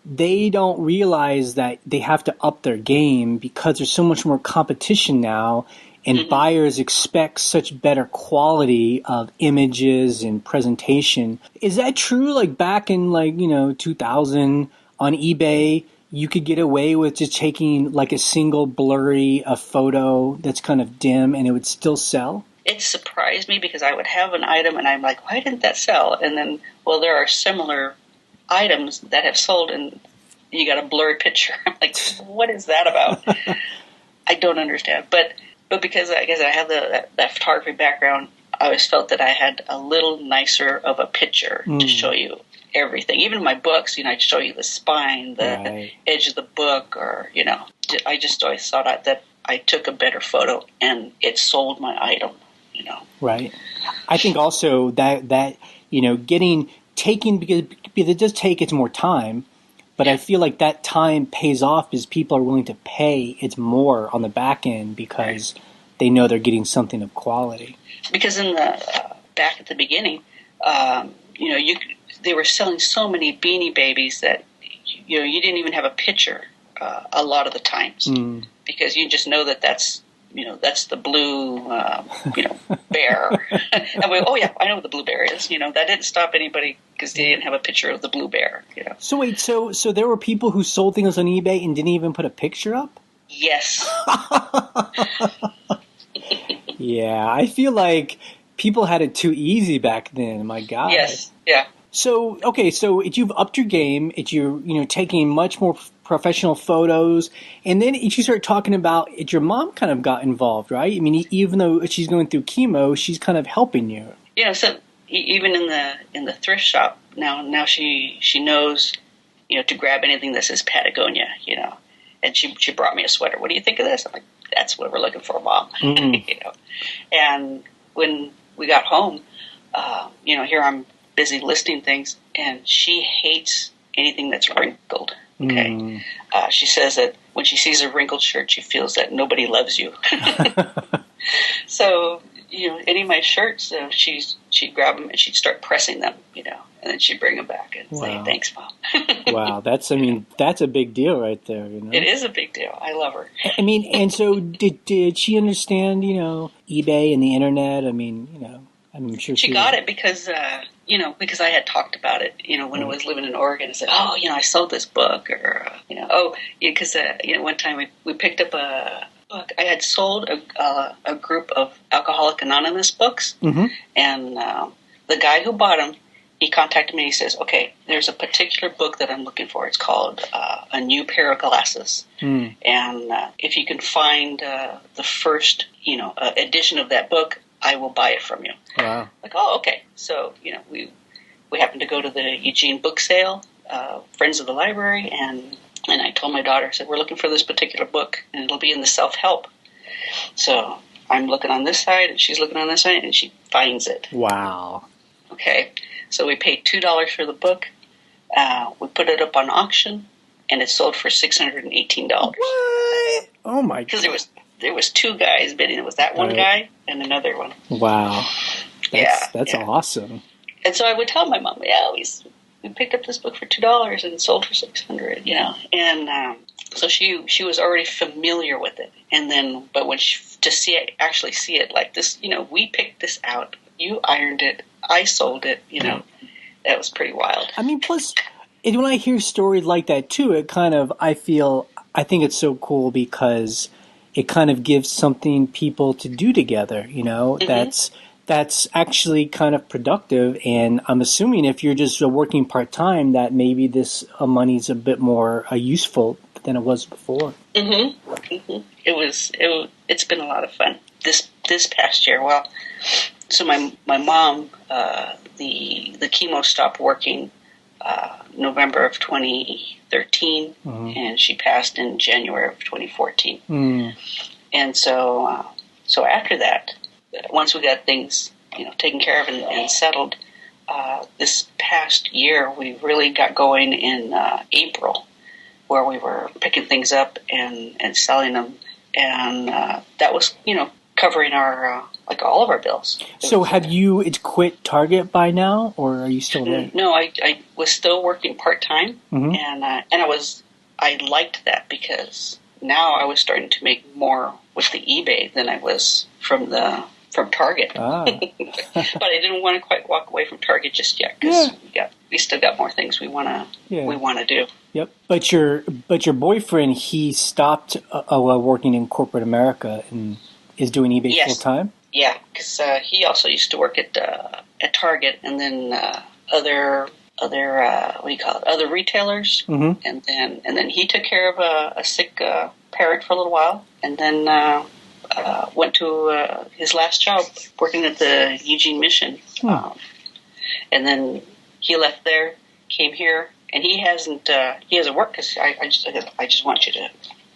they don't realize that they have to up their game because there's so much more competition now, and buyers expect such better quality of images and presentation. Is that true? Like back in 2000 on eBay, you could get away with just taking like a single blurry photo that's kind of dim and it would still sell? It surprised me because I would have an item and I'm like, why didn't that sell? And then, there are similar items that have sold and you got a blurry picture. I'm like, what is that about? I don't understand. But because I guess I have that photography background, I always felt that I had a little nicer of a picture to show you everything. Even in my books, I'd show you the spine, the edge of the book, or, I just always thought that I took a better photo and it sold my item. Right. I think also that taking because it does take it's more time, but I feel like that time pays off because people are willing to pay it's more on the back end because they know they're getting something of quality. Because in the back at the beginning, they were selling so many Beanie Babies that you didn't even have a picture a lot of the times because you just know that's the blue, bear. And we, oh yeah, I know what the blue bear is. That didn't stop anybody because they didn't have a picture of the blue bear. So wait, so there were people who sold things on eBay and didn't even put a picture up? Yes. Yeah, I feel like people had it too easy back then. My God. Yes. Yeah. So, okay, so you've upped your game. You're taking much more professional photos. And then you start talking about it. Your mom kind of got involved, right? I mean, even though she's going through chemo, she's kind of helping you. Yeah, so even in the thrift shop, now she knows, to grab anything that says Patagonia, And she brought me a sweater. What do you think of this? I'm like, that's what we're looking for, Mom. And when we got home, here I'm busy listing things, and she hates anything that's wrinkled. Okay, she says that when she sees a wrinkled shirt, she feels that nobody loves you. So, any of my shirts, she'd grab them and she'd start pressing them, and then she'd bring them back and say, "Thanks, Mom." Wow, that's a big deal right there. It is a big deal. I love her. I mean, and so did she understand, eBay and the internet? I mean, I'm sure she got it because, because I had talked about it, when I was living in Oregon. I said, oh, I sold this book, or, because, one time we picked up a book. I had sold a group of Alcoholic Anonymous books, and the guy who bought them, he contacted me and he says, okay, there's a particular book that I'm looking for. It's called A New Pair of Glasses. And if you can find the first, edition of that book, I will buy it from you. Wow. Like, oh, okay. So, we happened to go to the Eugene book sale, Friends of the Library, and I told my daughter, I said, we're looking for this particular book, and it'll be in the self-help. So I'm looking on this side, and she's looking on this side, and she finds it. Wow. Okay. So we paid $2 for the book. We put it up on auction, and it sold for $618. What? Oh my God! Because there was two guys bidding. It was that one guy and another one. Wow. That's awesome. And so I would tell my mom, we picked up this book for $2 and it sold for $600. And so she was already familiar with it. And then, but when actually see it like this, we picked this out. You ironed it. I sold it, that was pretty wild. I mean, plus, when I hear stories like that too, it kind of, I think it's so cool because it kind of gives something people to do together, that's actually kind of productive. And I'm assuming if you're just working part-time, that maybe this money's a bit more useful than it was before. It's been a lot of fun this past year. Well, so my mom, the chemo stopped working November of 2013, and she passed in January of 2014. And so after that, once we got things taken care of and settled, this past year we really got going in April, where we were picking things up and selling them, and that was covering our all of our bills. So have you quit Target by now, or are you still there? No, I was still working part-time, and I liked that because now I was starting to make more with the eBay than I was from Target. But I didn't want to quite walk away from Target just yet because we still got more things we want to do. Yep. But your boyfriend, he stopped working in corporate America and is doing eBay full time? Yeah, because he also used to work at Target, and then other other retailers, and then he took care of a sick parent for a little while, and then went to his last job working at the Eugene Mission, and then he left there, came here, and he hasn't worked because I just want you to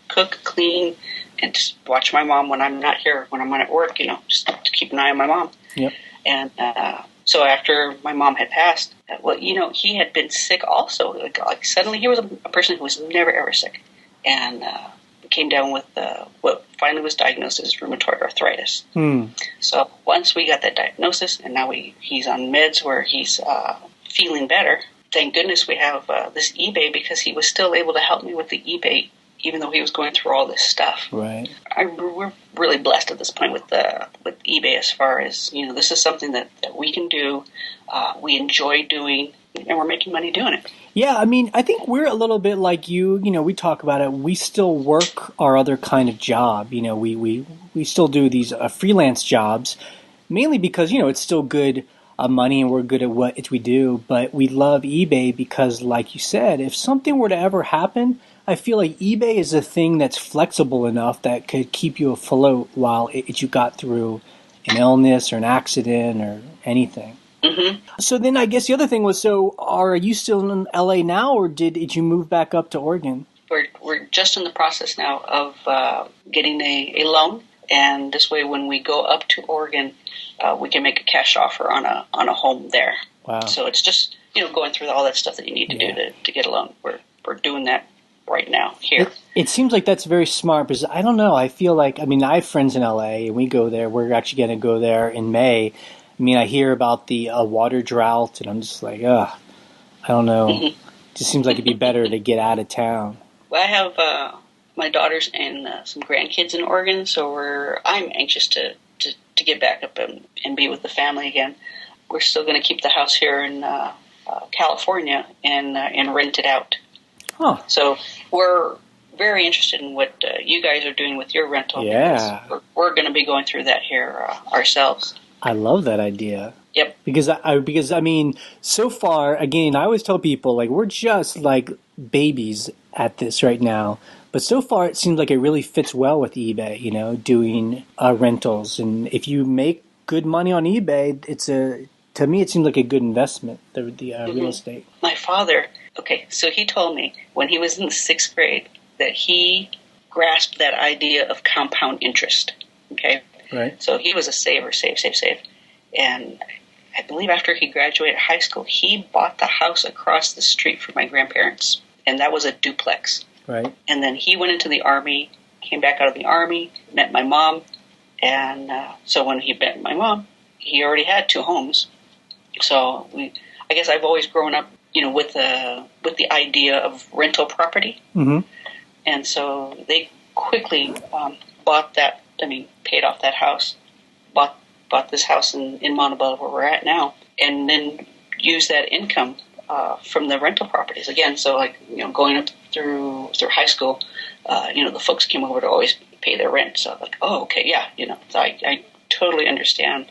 cook, clean, and just watch my mom when I'm not here, when I'm at work, just to keep an eye on my mom. Yep. And so after my mom had passed, he had been sick also. Like suddenly he was a person who was never, ever sick. And came down with what finally was diagnosed as rheumatoid arthritis. So once we got that diagnosis, and now he's on meds where he's feeling better, thank goodness we have this eBay, because he was still able to help me with the eBay even though he was going through all this stuff. Right. We're really blessed at this point with eBay, as far as, this is something that we can do, we enjoy doing, and we're making money doing it. Yeah, I mean, I think we're a little bit like you. We talk about it. We still work our other kind of job. We still do these freelance jobs, mainly because, it's still good money and we're good at what we do. But we love eBay because, like you said, if something were to ever happen, I feel like eBay is a thing that's flexible enough that could keep you afloat while you got through an illness or an accident or anything. Mm-hmm. So then I guess the other thing was, so are you still in LA now, or did you move back up to Oregon? We're just in the process now of getting a loan, and this way when we go up to Oregon, we can make a cash offer on a home there. Wow. So it's just going through all that stuff that you need to do to get a loan. We're doing that right now here. It seems like that's very smart, because I don't know, I feel like, I have friends in LA and we go there. We're actually going to go there in May. I hear about the water drought, and I'm just like, I don't know. It just seems like it'd be better to get out of town. Well, I have my daughters and some grandkids in Oregon, so I'm anxious to to get back up and be with the family again. We're still going to keep the house here in California and rent it out. Huh. So we're very interested in what you guys are doing with your rental. Yeah. We're going to be going through that here ourselves. I love that idea. Yep. Because I mean, so far, again, I always tell people, like, we're just like babies at this right now. But so far, it seems like it really fits well with eBay, you know, doing rentals. And if you make good money on eBay, to me, it seems like a good investment, the real estate. My father, so he told me when he was in the 6th grade that he grasped that idea of compound interest. Okay. Right. So he was a saver, save. And I believe after he graduated high school, he bought the house across the street from my grandparents. And that was a duplex. Right. And then he went into the Army, came back out of the Army, met my mom. And so when he met my mom, he already had 2 homes. So I guess I've always grown up, you know, with the idea of rental property. Mm-hmm. And so they quickly paid off that house, bought this house in Montebello where we're at now, and then used that income from the rental properties again. So, like, you know, going up through high school, you know, the folks came over to always pay their rent. So, like, oh, okay, yeah, you know, so I totally understand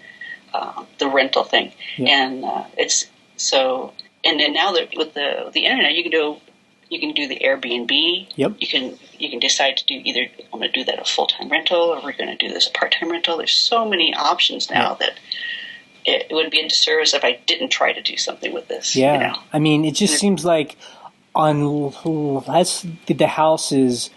the rental thing, and it's so. And then now that with the internet, you can do the Airbnb. Yep. You can decide to do either I'm going to do that a full-time rental or we're going to do this a part-time rental. There's so many options now that it would be a disservice if I didn't try to do something with this. Yeah. You know? I mean, it just seems like unless the house is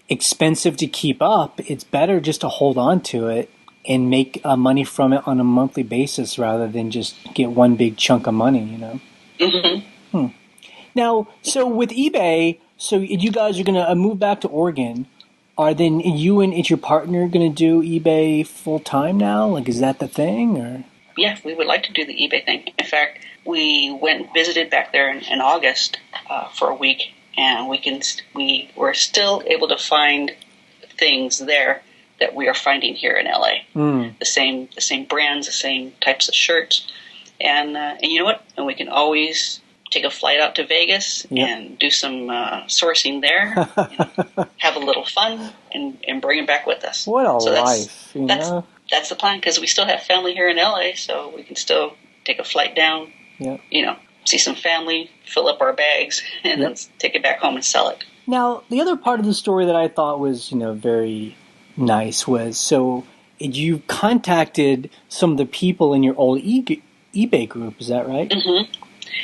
expensive to keep up, it's better just to hold on to it and make money from it on a monthly basis rather than just get one big chunk of money, you know? Mm-hmm. Now, so with eBay, so you guys are going to move back to Oregon. Are then you and your partner going to do eBay full time now? Like, is that the thing, or? Yeah, we would like to do the eBay thing. In fact, we went and visited back there in August for a week, and we were still able to find things there that we are finding here in LA. The same brands, the same types of shirts, and you know what? And we can always take a flight out to Vegas and do some sourcing there, have a little fun, and bring it back with us. What a life, you know? That's the plan, because we still have family here in LA, so we can still take a flight down, you know, see some family, fill up our bags, and then take it back home and sell it. Now, the other part of the story that I thought was, you know, very nice was, so you contacted some of the people in your old eBay group, is that right? Mm-hmm.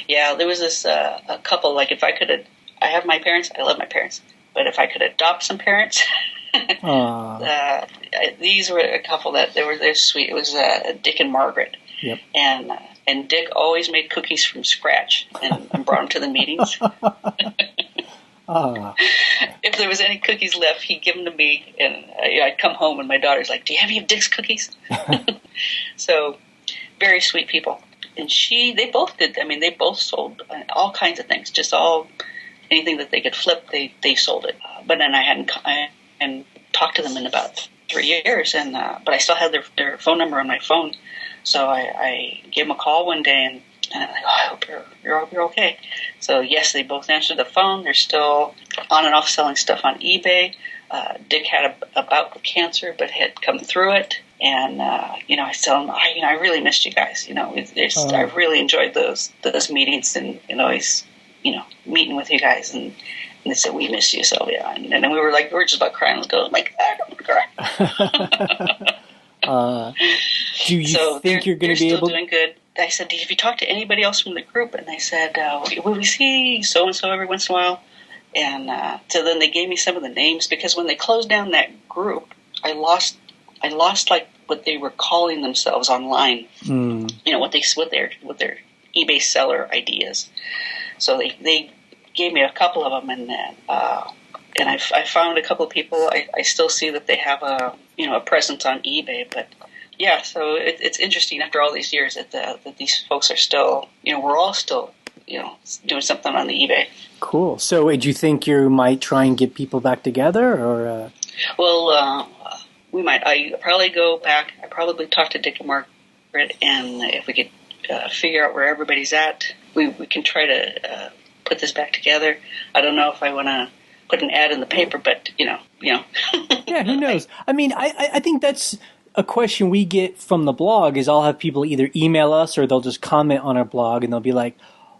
Yeah, there was this a couple, like if I could, I have my parents, I love my parents, but if I could adopt some parents, these were a couple that they're sweet. It was Dick and Margaret, and Dick always made cookies from scratch and brought them to the meetings. If there was any cookies left, he'd give them to me, and I'd come home and my daughter's like, "Do you have any of Dick's cookies?" So, very sweet people. And they both did. I mean, they both sold all kinds of things. Just anything that they could flip, they sold it. But then I hadn't talked to them in about 3 years, and but I still had their phone number on my phone. So I gave them a call one day, and I'm like, "Oh, I hope you're okay." So yes, they both answered the phone. They're still on and off selling stuff on eBay. Dick had a bout with cancer, but had come through it. And, you know, I tell them, I really missed you guys. You know, I really enjoyed those meetings and always, you know, meeting with you guys. And they said, we miss you, Sylvia. And then we were just about crying. I was like, I don't cry. Do you think you're going to be able? They're still doing good. I said, have you talked to anybody else from the group? And they said, will we see so-and-so every once in a while? And so then they gave me some of the names, because when they closed down that group, I lost like what they were calling themselves online. You know, what their eBay seller ideas. So they gave me a couple of them, and I found a couple of people. I still see that they have a presence on eBay, but yeah. So it's interesting after all these years that these folks are still, you know, we're all still, you know, doing something on the eBay. Cool. So do you think you might try and get people back together, or? Well, we might. I probably go back. I probably talk to Dick and Margaret, and if we could figure out where everybody's at, we can try to put this back together. I don't know if I want to put an ad in the paper, but Yeah, who knows? I mean, I think that's a question we get from the blog is I'll have people either email us or they'll just comment on our blog and they'll be like,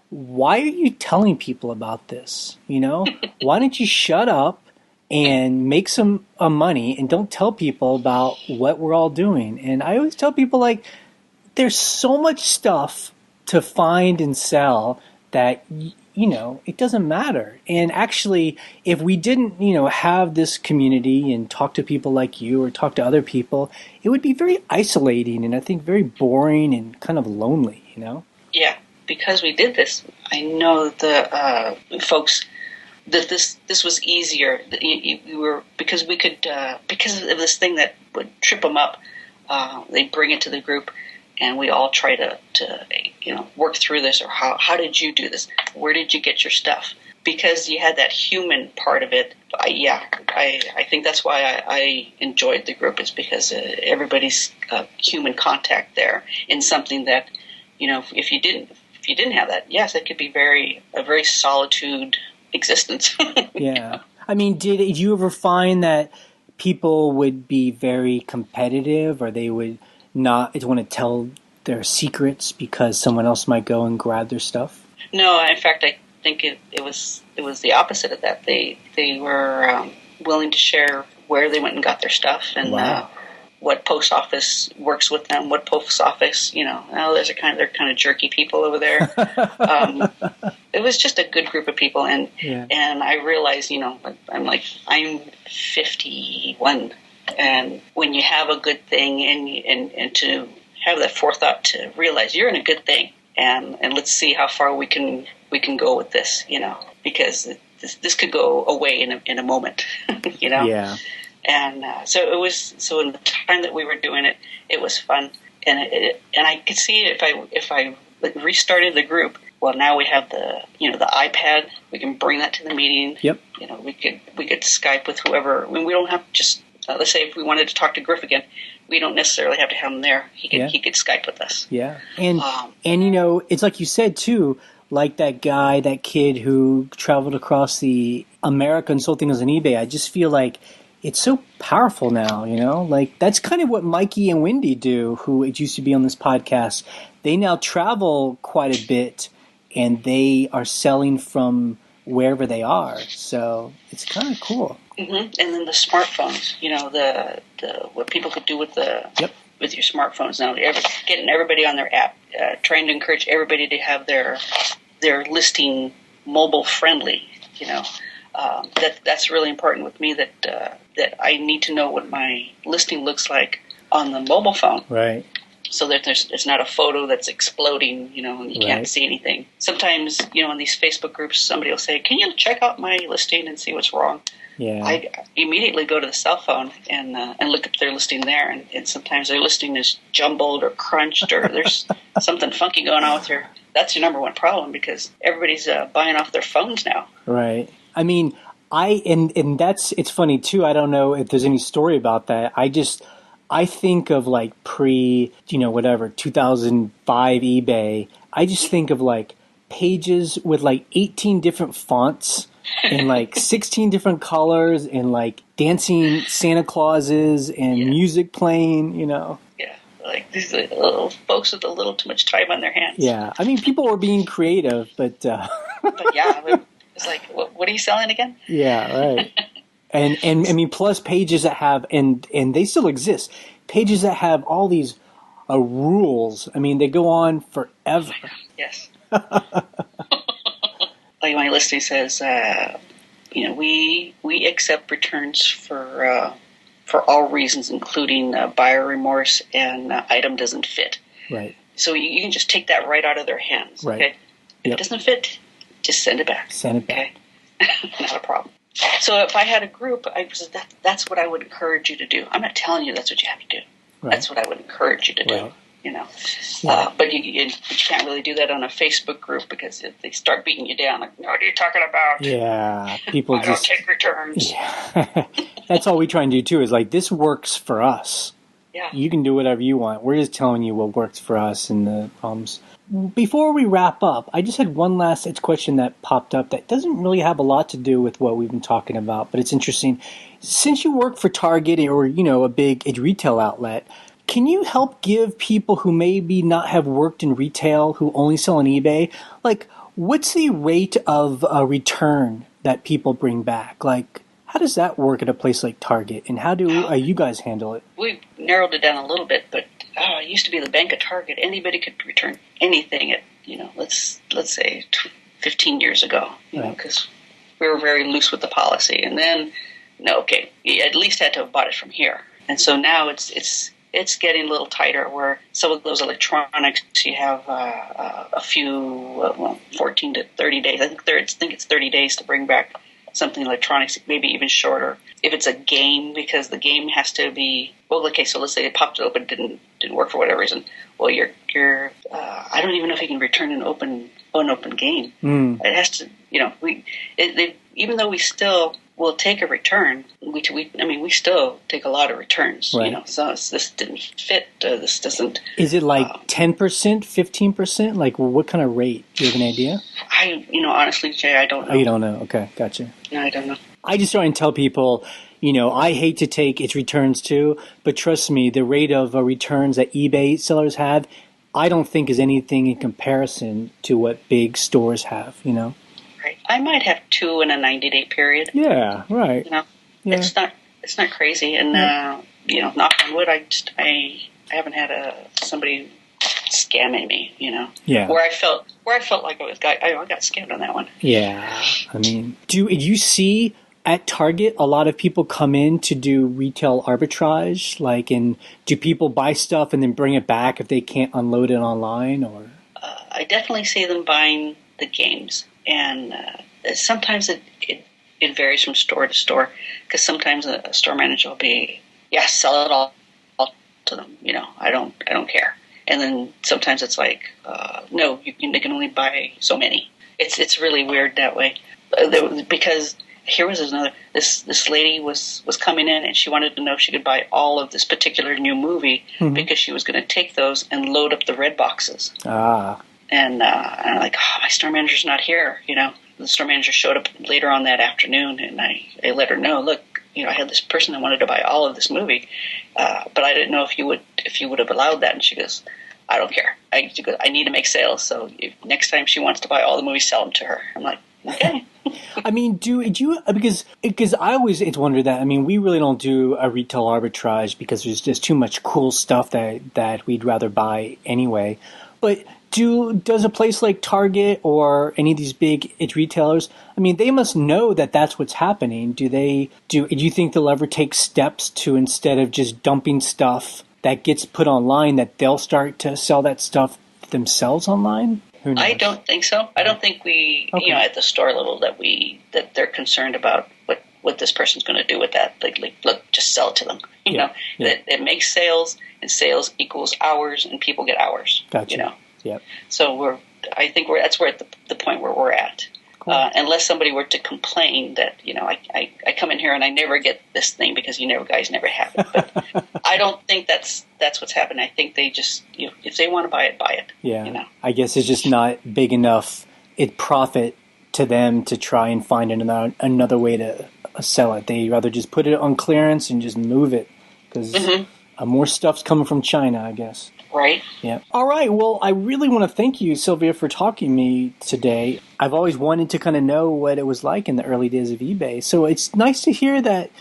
why are you telling people about this? Why don't you shut up and make some money and don't tell people about what we're all doing? And I always tell people, like, there's so much stuff to find and sell that, it doesn't matter. And actually, if we didn't, have this community and talk to people like you or talk to other people, it would be very isolating and I think very boring and kind of lonely, Yeah. Because we did this, I know the folks that this was easier. Because we could because of this thing that would trip them up. They bring it to the group, and we all try to work through this. Or how did you do this? Where did you get your stuff? Because you had that human part of it. I think that's why I enjoyed the group. Is because everybody's human contact there in something that if you didn't have that, yes, it could be a very solitude existence. Yeah. I mean, did you ever find that people would be very competitive or they would not want to tell their secrets because someone else might go and grab their stuff? No, in fact, I think it was the opposite of that. They were willing to share where they went and got their stuff and wow. What post office works with them, what post office, they're kind of jerky people over there. It was just a good group of people, and I realized, I'm 51, and when you have a good thing, and to have that forethought to realize you're in a good thing, and let's see how far we can go with this, because this could go away in a moment, Yeah. And so in the time that we were doing it, it was fun, and I could see if I restarted the group. Well, now we have the iPad. We can bring that to the meeting. Yep. We could Skype with whoever. I mean, we don't have to just let's say if we wanted to talk to Griff again, we don't necessarily have to have him there. He could Skype with us. Yeah, and it's like you said too. Like that kid who traveled across the America and sold things on eBay. I just feel like it's so powerful now, like that's kind of what Mikey and Wendy do, who it used to be on this podcast. They now travel quite a bit and they are selling from wherever they are. So it's kind of cool. Mm-hmm. And then the smartphones, the what people could do with with your smartphones now, getting everybody on their app, trying to encourage everybody to have their listing mobile friendly, that's really important with me that I need to know what my listing looks like on the mobile phone. Right. So that it's not a photo that's exploding, and you can't see anything. Sometimes, in these Facebook groups, somebody will say, "Can you check out my listing and see what's wrong?" Yeah. I immediately go to the cell phone and look at their listing there, and sometimes their listing is jumbled or crunched or there's something funky going on with her. That's your number one problem because everybody's buying off their phones now. Right. I mean, and it's funny too. I don't know if there's any story about that. I think of like 2005 eBay. I just think of like pages with like 18 different fonts and like 16 different colors and like dancing Santa Clauses and music playing, Yeah, like these little folks with a little too much time on their hands. Yeah, I mean, people were being creative, but... but yeah, it's like, what are you selling again? Yeah, right. And I mean, plus pages that have, and they still exist, pages that have all these rules. I mean, they go on forever. Yes. Like my listing says, we accept returns for all reasons, including buyer remorse and item doesn't fit. Right. So you can just take that right out of their hands. Right. Okay. If it doesn't fit, just send it back. Send it back. Okay. Not a problem. So if I had a group, that's what I would encourage you to do. I'm not telling you that's what you have to do. Right. That's what I would encourage you to do. Right. Yeah. But you can't really do that on a Facebook group because if they start beating you down, like, what are you talking about? Yeah, people don't take returns. Yeah. That's all we try and do too. Is like this works for us. Yeah. You can do whatever you want. We're just telling you what works for us and the problems. Before we wrap up, I just had one last question that popped up that doesn't really have a lot to do with what we've been talking about, but it's interesting. Since you work for Target or, a big retail outlet, can you help give people who maybe not have worked in retail, who only sell on eBay, like, what's the rate of a return that people bring back? Like, how does that work at a place like Target, and how do you guys handle it? We've narrowed it down a little bit, but it used to be the bank at Target. Anybody could return anything at, let's say 15 years ago, because we were very loose with the policy. And then, you at least had to have bought it from here. And so now it's getting a little tighter, where some of those electronics, you have a few, 14 to 30 days. I think it's 30 days to bring back something electronics, maybe even shorter. If it's a game, because the game has to be, so let's say it popped open, didn't work for whatever reason. Well, you're I don't even know if you can return an unopened game. It has to, even though we still will take a return, we still take a lot of returns. Right. So this didn't fit. This doesn't. Is it like 10%, 15%? Like, what kind of rate? Do you have an idea? Honestly, Jay, I don't know. Oh, you don't know? Okay, gotcha. No, I don't know. I just try and tell people, I hate to take its returns too, but trust me, the rate of returns that eBay sellers have, I don't think is anything in comparison to what big stores have, Right. I might have 2 in a 90-day period. Yeah, right. Yeah. It's not crazy, and knock on wood, I haven't had somebody scamming me, Yeah. Where I felt like I got scammed on that one. Yeah. I mean, do you see at Target a lot of people come in to do retail arbitrage? And do people buy stuff and then bring it back if they can't unload it online? Or I definitely see them buying the games, and sometimes it varies from store to store, because sometimes a store manager will be, sell it all to them. I don't care. And then sometimes it's like, no, they can only buy so many. It's really weird that way, because here was another. This lady was coming in, and she wanted to know if she could buy all of this particular new movie, because she was going to take those and load up the red boxes. And I'm like, my store manager's not here. The store manager showed up later on that afternoon, and I let her know, look, I had this person that wanted to buy all of this movie, but I didn't know if you would have allowed that. And she goes, I don't care. She goes, I need to make sales, so next time she wants to buy all the movies, sell them to her. I'm like, okay. I mean, do you, because I always wondered that. I mean, we really don't do a retail arbitrage because there's just too much cool stuff that we'd rather buy anyway. But does a place like Target or any of these big retailers, I mean, they must know that that's what's happening. Do you think they'll ever take steps to, instead of just dumping stuff that gets put online, that they'll start to sell that stuff themselves online? Who knows? I don't think so. I don't think we, at the store level, that they're concerned about what this person's going to do with that. Like, look, just sell it to them. That it makes sales, and sales equals hours, and people get hours. Gotcha. Yep. So I think that's where at the point where we're at. Cool. Unless somebody were to complain that, I come in here and I never get this thing because guys never have it. But I don't think that's what's happening. I think they just, if they want to buy it, buy it. Yeah. I guess it's just not big enough profit to them to try and find another way to sell it. They rather just put it on clearance and just move it, because more stuff's coming from China, I guess. Right. Yeah. All right. Well, I really want to thank you, Sylvia, for talking to me today. I've always wanted to kind of know what it was like in the early days of eBay. So it's nice to hear that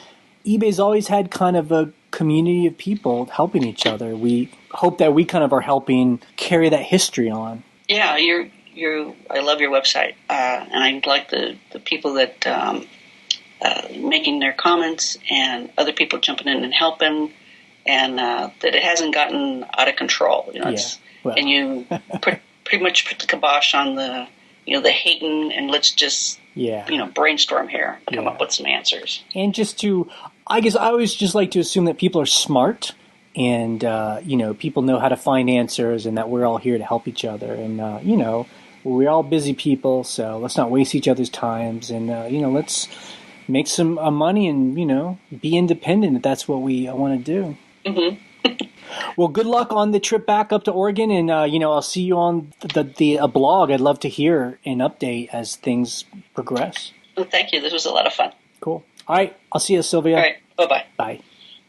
eBay's always had kind of a community of people helping each other. We hope that we kind of are helping carry that history on. Yeah, I love your website, and I like the people that making their comments, and other people jumping in and helping. And that it hasn't gotten out of control, and you pretty much put the kibosh on the hating, and let's just brainstorm here and come up with some answers. And I guess I always just like to assume that people are smart, and people know how to find answers, and that we're all here to help each other, and we're all busy people, so let's not waste each other's times, and let's make some money and be independent if that's what we want to do. Mm-hmm. Well, good luck on the trip back up to Oregon, and I'll see you on the blog. I'd love to hear an update as things progress. Well, thank you. This was a lot of fun. Cool. All right. I'll see you, Sylvia. All right. Bye-bye. Bye.